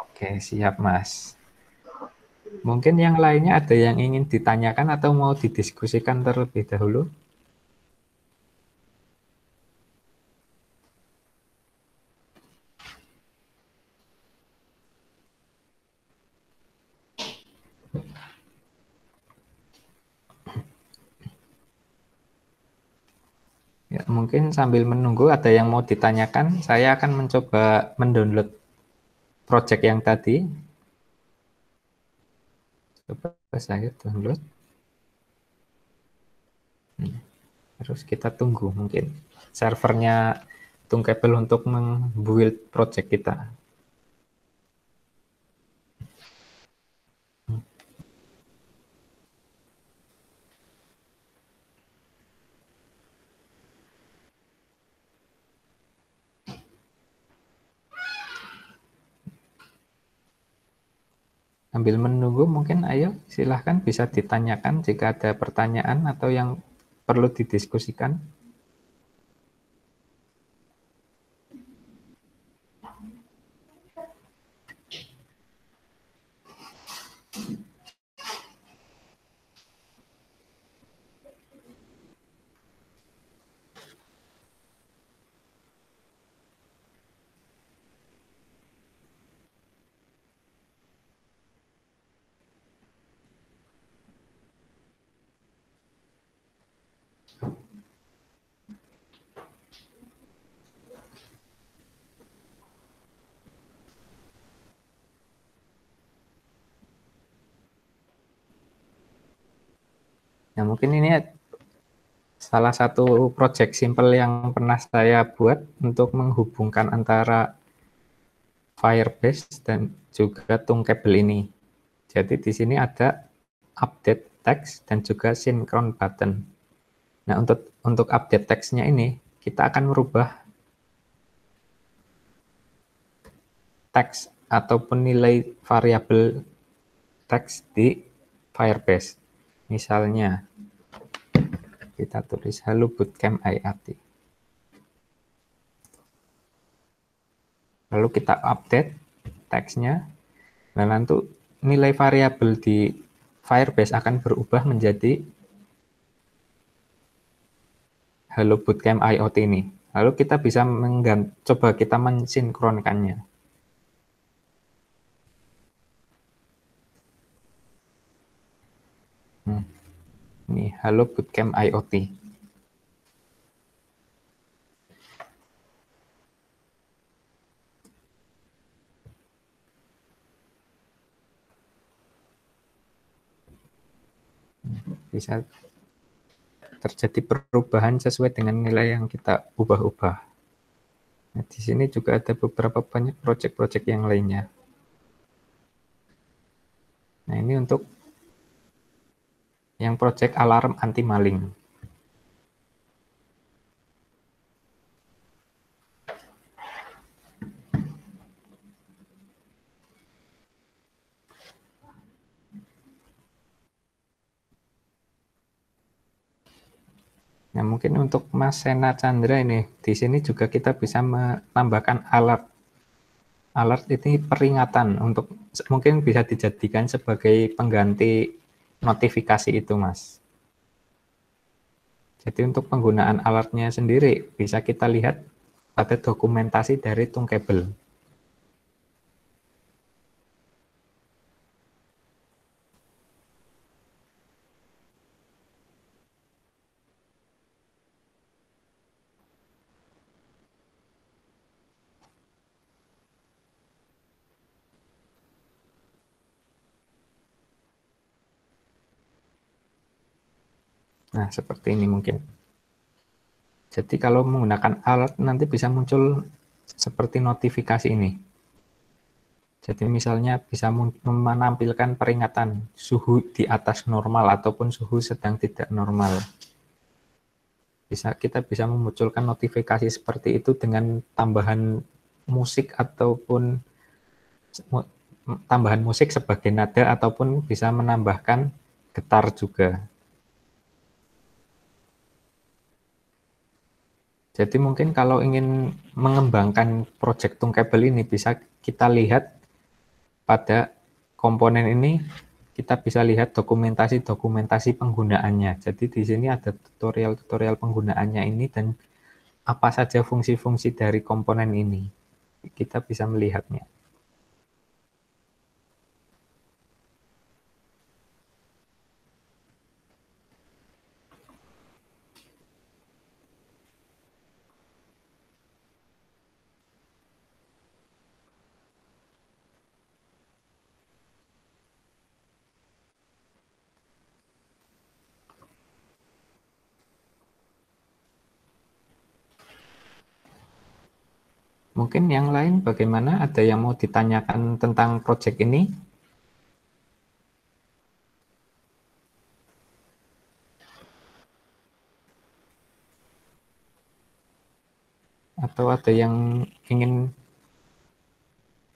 Oke, siap, Mas. Mungkin yang lainnya ada yang ingin ditanyakan atau mau didiskusikan terlebih dahulu? Ya, mungkin sambil menunggu ada yang mau ditanyakan, saya akan mencoba mendownload project yang tadi. Coba saya download. Terus kita tunggu mungkin servernya Tungkebel untuk membuild project kita. Sambil menunggu mungkin ayo silahkan bisa ditanyakan jika ada pertanyaan atau yang perlu didiskusikan. Nah, mungkin ini salah satu project simple yang pernah saya buat untuk menghubungkan antara Firebase dan juga Tungkebel ini. Jadi di sini ada update text dan juga synchron button. Nah, untuk update text-nya ini kita akan merubah teks ataupun nilai variabel teks di Firebase. Misalnya kita tulis Hello Bootcamp IAT. Lalu kita update teksnya. Nah, nanti nilai variabel di Firebase akan berubah menjadi Hello Bootcamp IoT ini. Lalu kita bisa coba kita mensinkronkannya. Ini Hello Bootcamp IoT. bisa terjadi perubahan sesuai dengan nilai yang kita ubah-ubah. Nah, di sini juga ada beberapa banyak proyek-proyek yang lainnya. Nah, ini untuk yang proyek alarm anti maling. Nah, mungkin untuk Mas Sena Chandra ini, di sini juga kita bisa menambahkan alert. Alert ini peringatan untuk mungkin bisa dijadikan sebagai pengganti notifikasi itu, Mas. Jadi untuk penggunaan alertnya sendiri bisa kita lihat pada dokumentasi dari Tungkebel. Nah, seperti ini mungkin. Jadi kalau menggunakan alert nanti bisa muncul seperti notifikasi ini. Jadi misalnya bisa menampilkan peringatan suhu di atas normal ataupun suhu sedang tidak normal. Kita bisa memunculkan notifikasi seperti itu dengan tambahan musik ataupun tambahan musik sebagai nada ataupun bisa menambahkan getar juga. Jadi mungkin kalau ingin mengembangkan proyek Tungkebel ini bisa kita lihat pada komponen ini, kita bisa lihat dokumentasi penggunaannya. Jadi di sini ada tutorial penggunaannya ini dan apa saja fungsi-fungsi dari komponen ini. Kita bisa melihatnya. Mungkin yang lain bagaimana? Ada yang mau ditanyakan tentang proyek ini? Atau ada yang ingin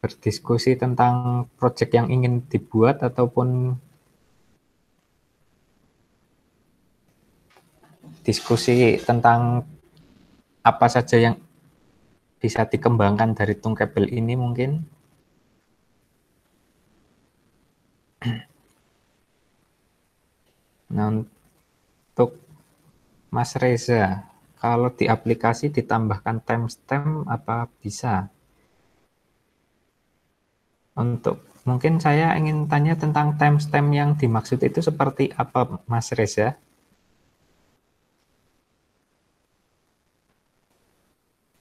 berdiskusi tentang proyek yang ingin dibuat ataupun diskusi tentang apa saja yang bisa dikembangkan dari Tungkebel ini mungkin? Nah, untuk Mas Reza, kalau di aplikasi ditambahkan timestamp apa bisa? Untuk mungkin saya ingin tanya tentang timestamp yang dimaksud itu seperti apa, Mas Reza?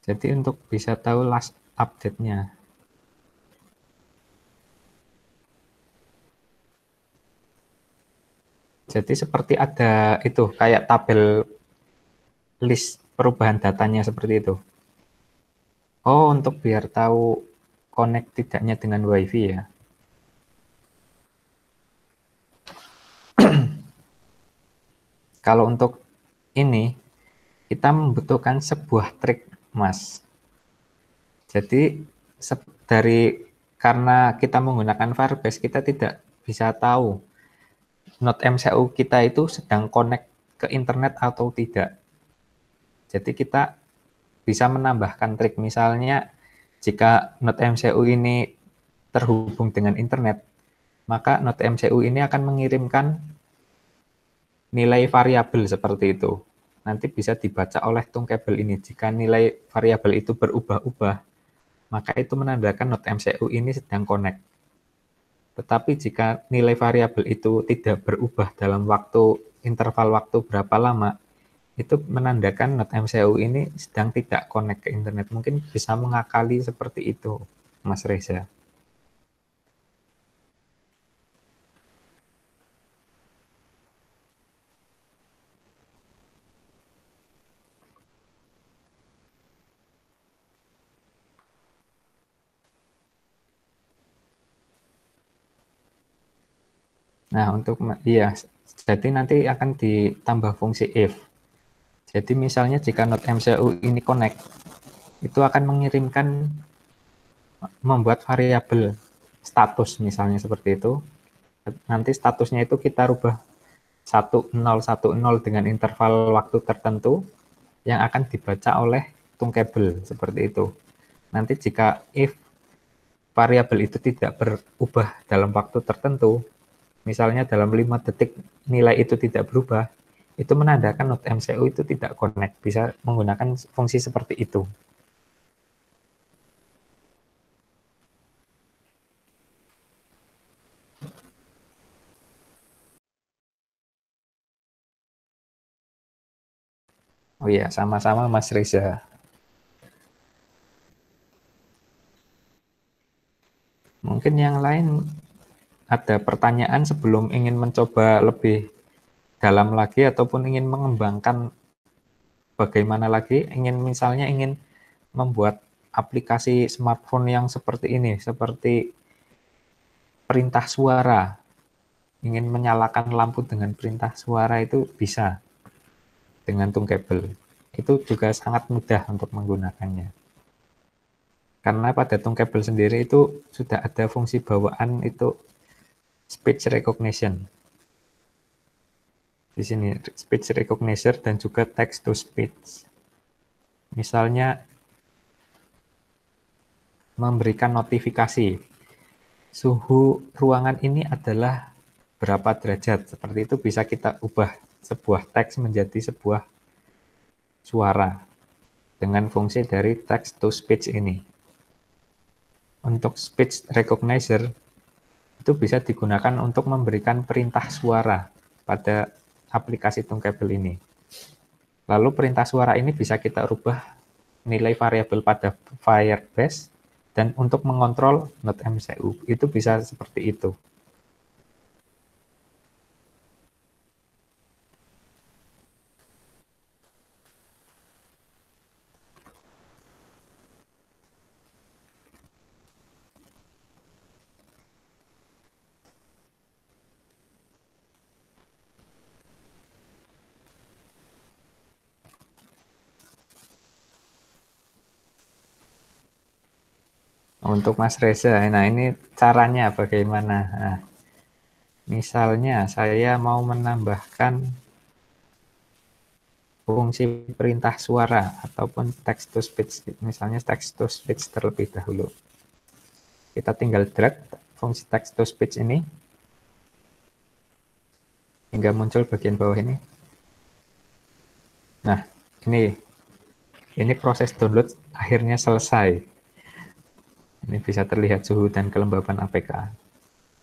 Jadi untuk bisa tahu last update-nya. Jadi seperti ada itu kayak tabel list perubahan datanya seperti itu. Oh, untuk biar tahu connect tidaknya dengan WiFi ya. Kalau untuk ini kita membutuhkan sebuah trik, Mas. Jadi karena kita menggunakan Firebase, kita tidak bisa tahu Node MCU kita itu sedang connect ke internet atau tidak. Jadi kita bisa menambahkan trik, misalnya jika Node MCU ini terhubung dengan internet, maka Node MCU ini akan mengirimkan nilai variabel seperti itu. Nanti bisa dibaca oleh Tungkebel ini. Jika nilai variabel itu berubah-ubah, maka itu menandakan Node MCU ini sedang connect. Tetapi jika nilai variabel itu tidak berubah dalam interval waktu berapa lama, itu menandakan Node MCU ini sedang tidak connect ke internet. Mungkin bisa mengakali seperti itu, Mas Reza. Nah, iya, jadi nanti akan ditambah fungsi if. Jadi misalnya jika node MCU ini connect, itu akan mengirimkan, membuat variabel status misalnya seperti itu. Nanti statusnya itu kita rubah 1010 dengan interval waktu tertentu yang akan dibaca oleh tungkebel seperti itu. Nanti jika if variabel itu tidak berubah dalam waktu tertentu, misalnya dalam 5 detik nilai itu tidak berubah, itu menandakan node MCU itu tidak connect, bisa menggunakan fungsi seperti itu. Oh iya, sama-sama Mas Reza. Mungkin yang lain ada pertanyaan sebelum ingin mencoba lebih dalam lagi ataupun ingin mengembangkan bagaimana lagi, misalnya ingin membuat aplikasi smartphone yang seperti ini, seperti perintah suara, ingin menyalakan lampu dengan perintah suara itu bisa dengan tungkebel. Itu juga sangat mudah untuk menggunakannya. Karena pada tungkebel sendiri itu sudah ada fungsi bawaan itu speech recognition. Di sini speech recognition dan juga text to speech. Misalnya memberikan notifikasi suhu ruangan ini adalah berapa derajat. Seperti itu bisa kita ubah sebuah teks menjadi sebuah suara dengan fungsi dari text to speech ini. Untuk speech recognizer itu bisa digunakan untuk memberikan perintah suara pada aplikasi tungkebel ini. Lalu perintah suara ini bisa kita rubah nilai variabel pada Firebase dan untuk mengontrol node MCU itu bisa seperti itu. Untuk Mas Reza, nah ini caranya bagaimana? Nah, misalnya saya mau menambahkan fungsi perintah suara ataupun text to speech, misalnya text to speech terlebih dahulu. Kita tinggal drag fungsi text to speech ini hingga muncul bagian bawah ini. Nah, ini proses download akhirnya selesai. Ini bisa terlihat suhu dan kelembapan APK.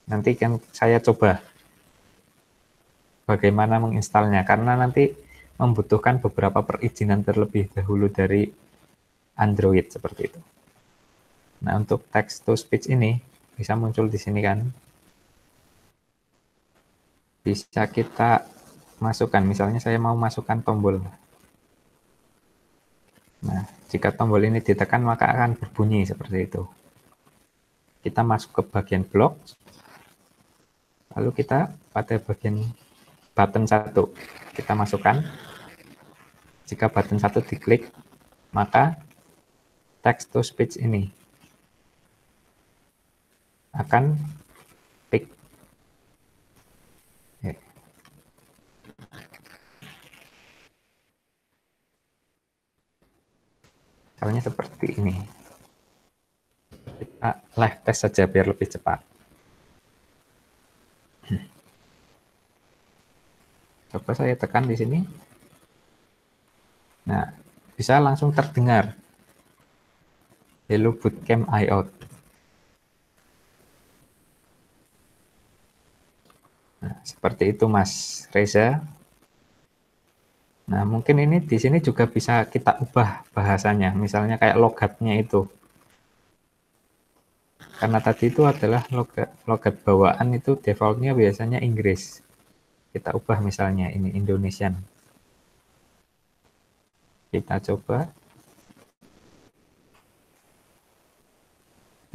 Nanti kan saya coba bagaimana menginstalnya, karena nanti membutuhkan beberapa perizinan terlebih dahulu dari Android seperti itu. Nah, untuk text to speech ini bisa muncul di sini kan. Bisa kita masukkan, misalnya saya mau masukkan tombol. Nah, jika tombol ini ditekan maka akan berbunyi seperti itu. Kita masuk ke bagian blok, lalu kita pada bagian button 1 kita masukkan. Jika button 1 diklik, maka text to speech ini akan pick. Misalnya seperti ini. Kita live test saja biar lebih cepat. Coba saya tekan di sini. Nah, bisa langsung terdengar Hello Bootcamp IOT. Nah, seperti itu Mas Reza. Nah, mungkin ini di sini juga bisa kita ubah bahasanya, misalnya kayak logatnya itu. Karena tadi itu adalah logat bawaan itu defaultnya biasanya Inggris. Kita ubah misalnya ini Indonesian. Kita coba.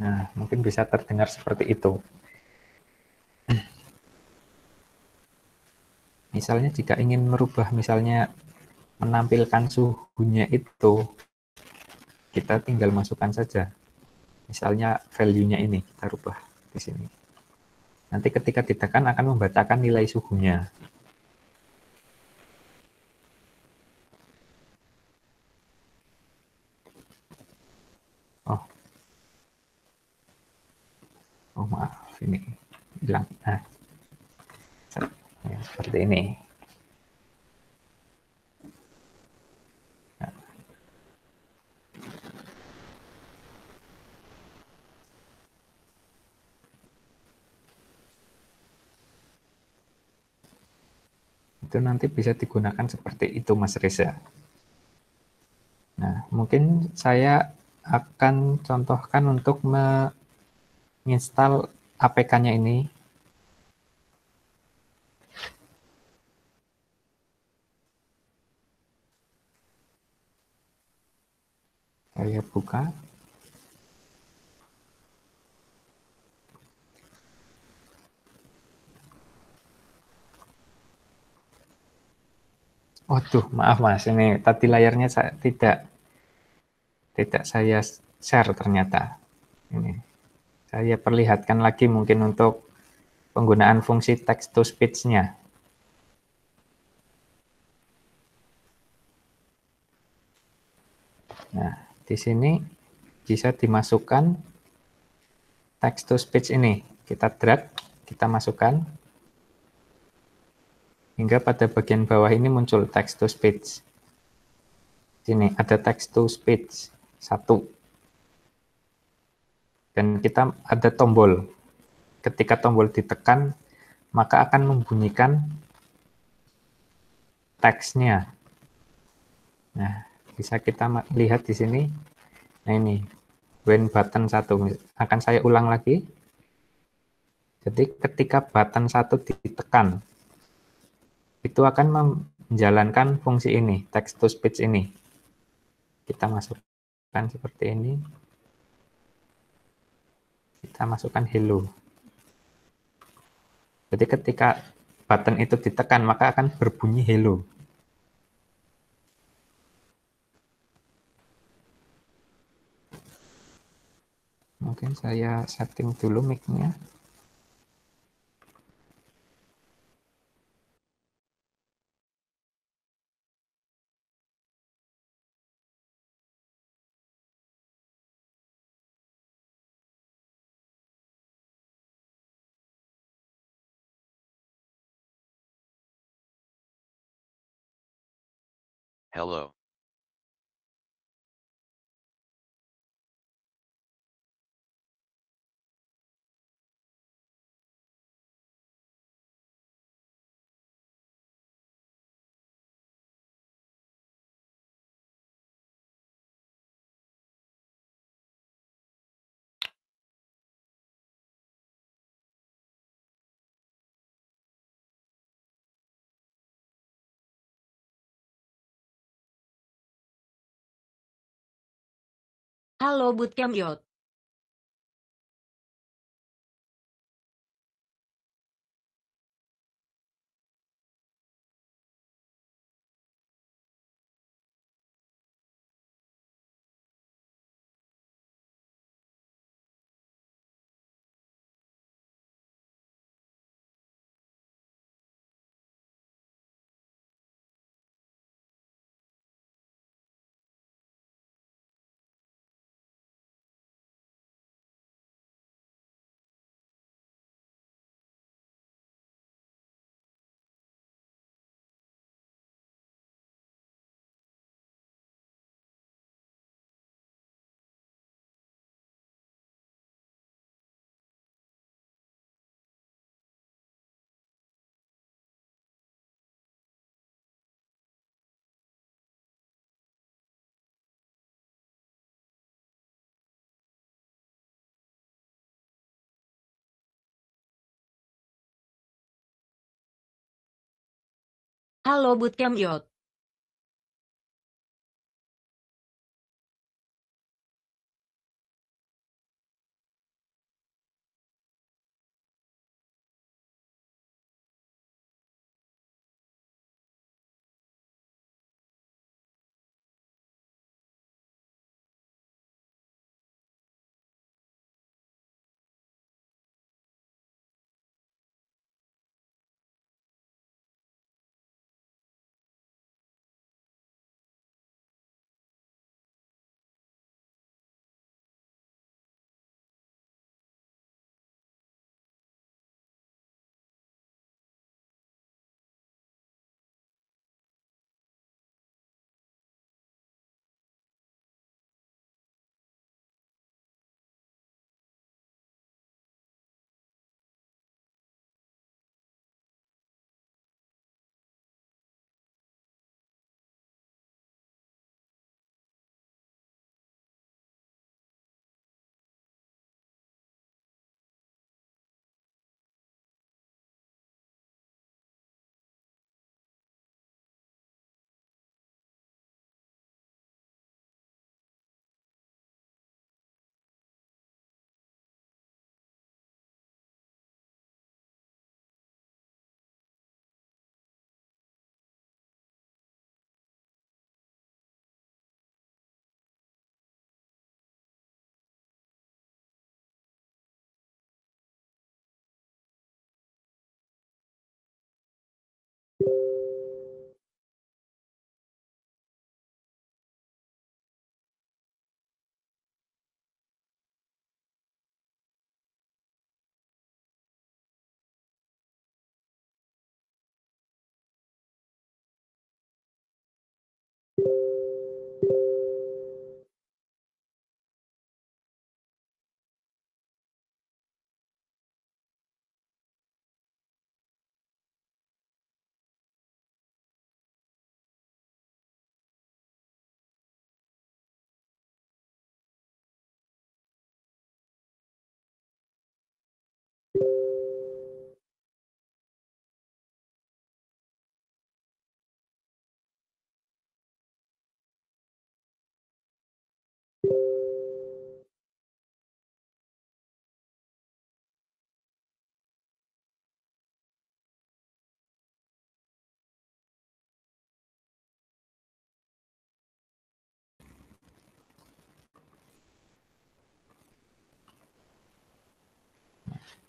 Nah, mungkin bisa terdengar seperti itu. Misalnya jika ingin merubah, misalnya menampilkan suhunya itu, kita tinggal masukkan saja. Misalnya value-nya ini kita rubah di sini. Nanti ketika ditekan akan membacakan nilai suhunya. Oh, oh maaf, ini hilang. Nah, ya, seperti ini. Nah, itu nanti bisa digunakan seperti itu, Mas Reza. Nah, mungkin saya akan contohkan untuk menginstal APK-nya ini. Saya buka. Waduh, maaf Mas, ini tadi layarnya saya tidak saya share ternyata. Ini saya perlihatkan lagi mungkin untuk penggunaan fungsi text to speech-nya. Nah, di sini bisa dimasukkan text to speech ini. Kita drag, kita masukkan, hingga pada bagian bawah ini muncul text to speech. Sini ada text to speech 1. Dan kita ada tombol. Ketika tombol ditekan, maka akan membunyikan teksnya. Nah, bisa kita lihat di sini. Nah, ini when button 1. Akan saya ulang lagi. Jadi ketika button 1 ditekan, itu akan menjalankan fungsi ini, text to speech ini. Kita masukkan seperti ini. Kita masukkan hello. Jadi ketika button itu ditekan, maka akan berbunyi hello. Mungkin saya setting dulu mic-nya. Hello. Halo Bootcamp Yot. Halo Bootcamp Yot.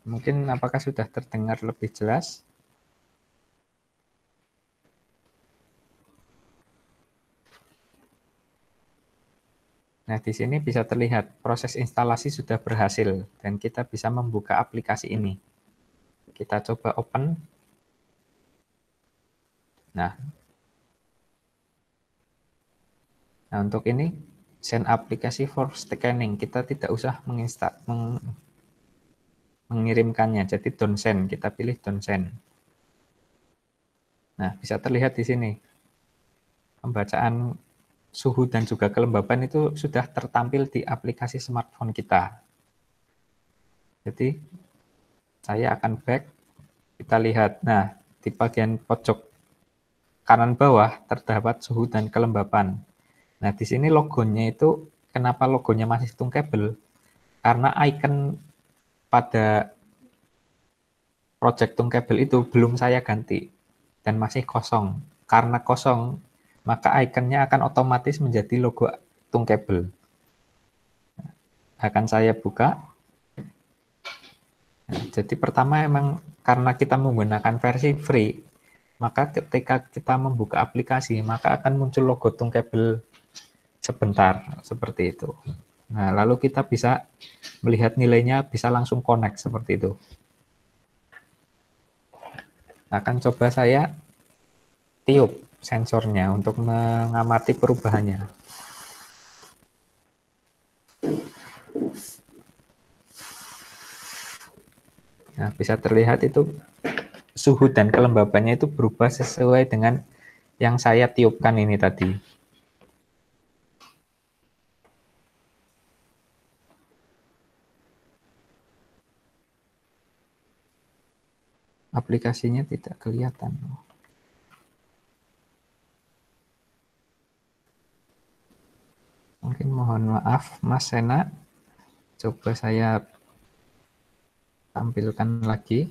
Mungkin apakah sudah terdengar lebih jelas? Nah, di sini bisa terlihat proses instalasi sudah berhasil dan kita bisa membuka aplikasi ini. Kita coba open. Nah, untuk ini send aplikasi for scanning. Kita tidak usah mengirimkannya. Jadi don't send, kita pilih don't send. Nah, bisa terlihat di sini. Pembacaan suhu dan juga kelembapan itu sudah tertampil di aplikasi smartphone kita. Jadi saya akan back, kita lihat. Nah, di bagian pojok kanan bawah terdapat suhu dan kelembapan. Nah, di sini logonya itu, kenapa logonya masih Tungkabel? Karena icon pada project Tungkabel itu belum saya ganti dan masih kosong. Karena kosong, maka ikonnya akan otomatis menjadi logo Tungkabel. Akan saya buka. Nah, jadi pertama emang karena kita menggunakan versi free, maka ketika kita membuka aplikasi, maka akan muncul logo Tungkabel sebentar, seperti itu. Nah, lalu kita bisa melihat nilainya, bisa langsung connect, seperti itu. Akan coba saya tiup sensornya untuk mengamati perubahannya. Nah, bisa terlihat itu suhu dan kelembabannya itu berubah sesuai dengan yang saya tiupkan ini tadi. Aplikasinya tidak kelihatan. Mungkin mohon maaf, Mas Sena. Coba saya tampilkan lagi.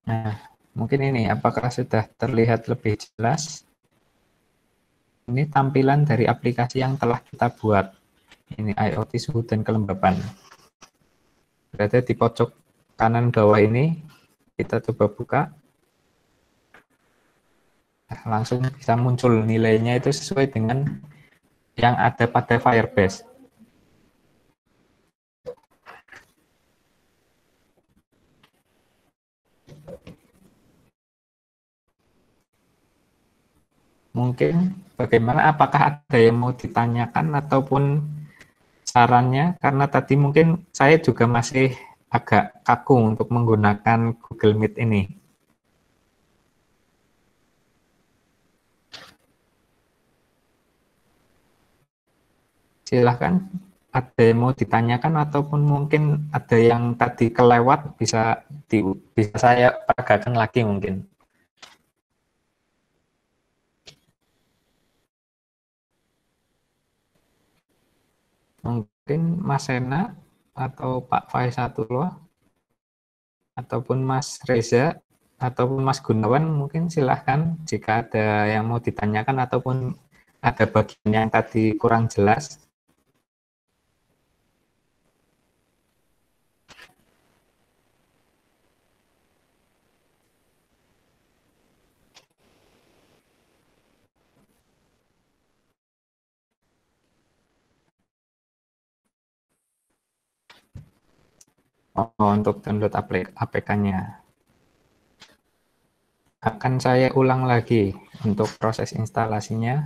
Nah, mungkin ini, apakah sudah terlihat lebih jelas? Ini tampilan dari aplikasi yang telah kita buat. Ini IoT suhu dan kelembapan. Berada di pojok kanan bawah ini, kita coba buka. Nah, langsung bisa muncul nilainya itu sesuai dengan yang ada pada Firebase. Mungkin bagaimana, apakah ada yang mau ditanyakan ataupun sarannya, karena tadi mungkin saya juga masih agak kaku untuk menggunakan Google Meet ini. Silahkan, ada yang mau ditanyakan ataupun mungkin ada yang tadi kelewat, bisa saya peragakan lagi mungkin. Mungkin Mas Sena atau Pak Faisatullah ataupun Mas Reza ataupun Mas Gunawan, mungkin silahkan jika ada yang mau ditanyakan ataupun ada bagian yang tadi kurang jelas. Untuk download APK-nya. Akan saya ulang lagi untuk proses instalasinya.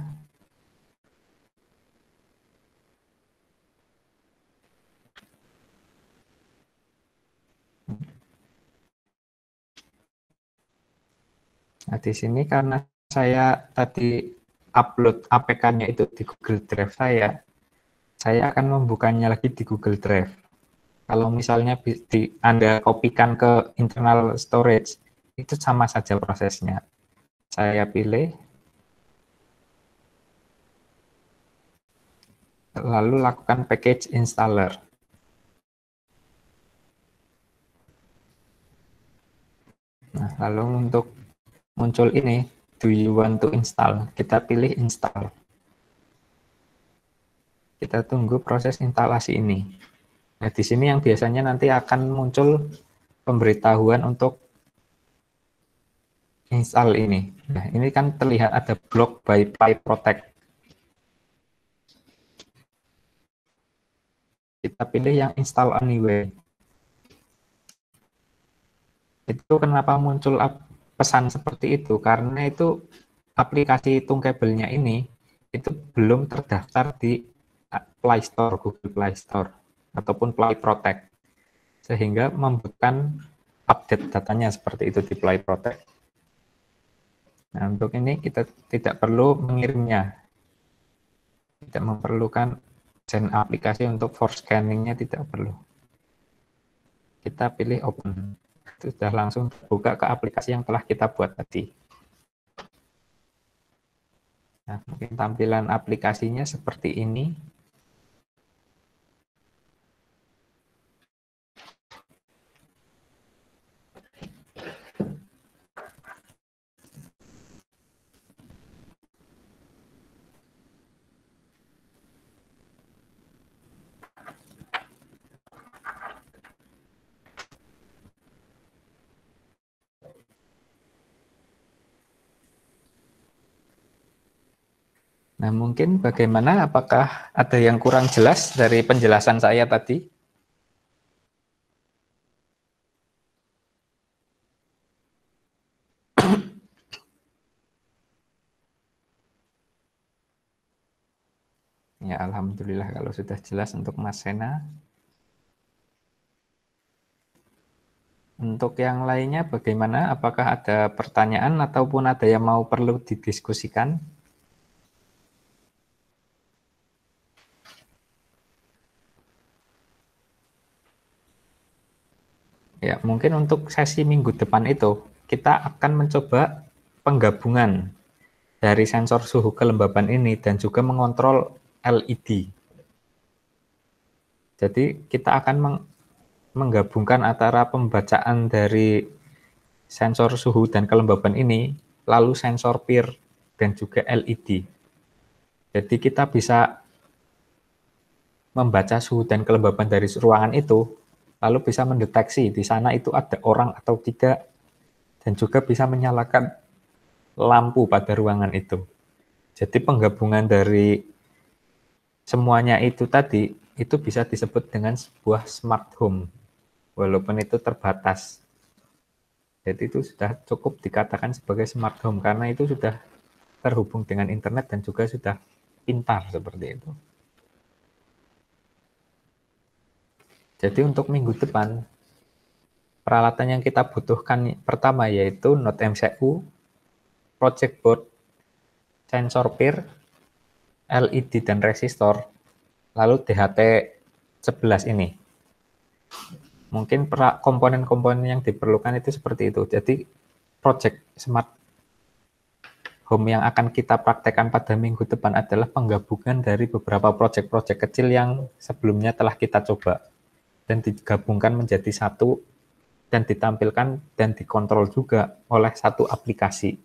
Nah, di sini karena saya tadi upload APK-nya itu di Google Drive saya akan membukanya lagi di Google Drive. Kalau misalnya Anda kopikan ke internal storage, itu sama saja prosesnya. Saya pilih, lalu lakukan package installer. Nah, lalu untuk muncul ini, do you want to install? Kita pilih install. Kita tunggu proses instalasi ini. Nah, di sini yang biasanya nanti akan muncul pemberitahuan untuk install ini. Nah, ini kan terlihat ada block by PyProtect. Kita pilih yang install anyway. Itu kenapa muncul pesan seperti itu? Karena itu aplikasi Tungkabelnya ini itu belum terdaftar di Play Store, Google Play Store, ataupun PyProtect. Sehingga membutuhkan update datanya seperti itu di PyProtect. Nah, untuk ini kita tidak perlu mengirimnya. Tidak memerlukan gen aplikasi untuk for scanning-nya, tidak perlu. Kita pilih open. Itu sudah langsung buka ke aplikasi yang telah kita buat tadi. Nah, mungkin tampilan aplikasinya seperti ini. Nah, mungkin bagaimana? Apakah ada yang kurang jelas dari penjelasan saya tadi? Ya, alhamdulillah kalau sudah jelas untuk Mas Sena. Untuk yang lainnya bagaimana? Apakah ada pertanyaan ataupun ada yang mau perlu didiskusikan? Ya, mungkin untuk sesi minggu depan itu kita akan mencoba penggabungan dari sensor suhu kelembaban ini dan juga mengontrol LED. Jadi kita akan menggabungkan antara pembacaan dari sensor suhu dan kelembaban ini, lalu sensor PIR dan juga LED. Jadi kita bisa membaca suhu dan kelembaban dari ruangan itu, lalu bisa mendeteksi di sana itu ada orang atau tidak, dan juga bisa menyalakan lampu pada ruangan itu. Jadi penggabungan dari semuanya itu tadi, itu bisa disebut dengan sebuah smart home, walaupun itu terbatas. Jadi itu sudah cukup dikatakan sebagai smart home, karena itu sudah terhubung dengan internet dan juga sudah pintar seperti itu. Jadi untuk minggu depan, peralatan yang kita butuhkan pertama yaitu Node MCU, project board, sensor PIR, LED dan resistor, lalu DHT11 ini. Mungkin komponen-komponen yang diperlukan itu seperti itu. Jadi project smart home yang akan kita praktekkan pada minggu depan adalah penggabungan dari beberapa project-project kecil yang sebelumnya telah kita coba dan digabungkan menjadi satu dan ditampilkan dan dikontrol juga oleh satu aplikasi,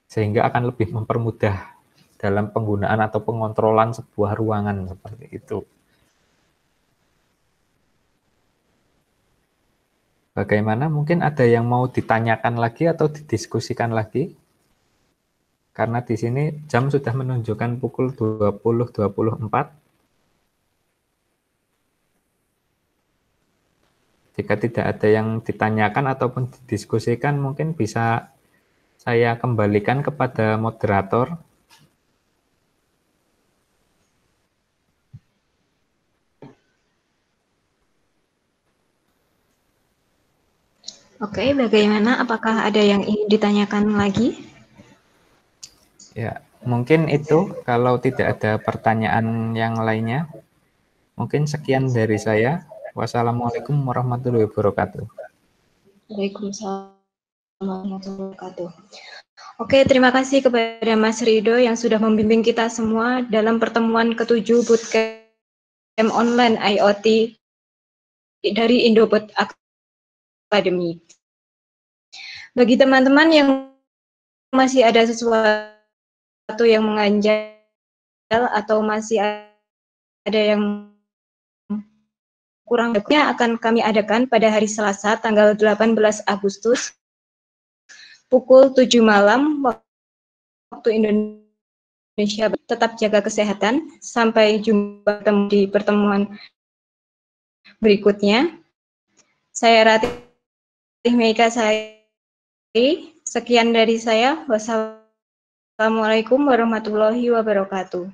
sehingga akan lebih mempermudah dalam penggunaan atau pengontrolan sebuah ruangan seperti itu. Bagaimana? Mungkin ada yang mau ditanyakan lagi atau didiskusikan lagi? Karena di sini jam sudah menunjukkan pukul 20.24. Jika tidak ada yang ditanyakan ataupun didiskusikan, mungkin bisa saya kembalikan kepada moderator. Oke, bagaimana? Apakah ada yang ingin ditanyakan lagi? Ya, mungkin itu kalau tidak ada pertanyaan yang lainnya. Mungkin sekian dari saya. Wassalamualaikum warahmatullahi wabarakatuh. Waalaikumsalam warahmatullahi wabarakatuh. Oke, terima kasih kepada Mas Rido yang sudah membimbing kita semua dalam pertemuan ke-7 Bootcamp Online IoT dari Indobot Academy. Bagi teman-teman yang masih ada sesuatu yang mengganjal atau masih ada yang kurang, akan kami adakan pada hari Selasa tanggal 18 Agustus pukul 7 malam waktu Indonesia. Tetap jaga kesehatan. Sampai jumpa di pertemuan berikutnya. Saya Ratih Meika Sari. Sekian dari saya. Wassalamualaikum warahmatullahi wabarakatuh.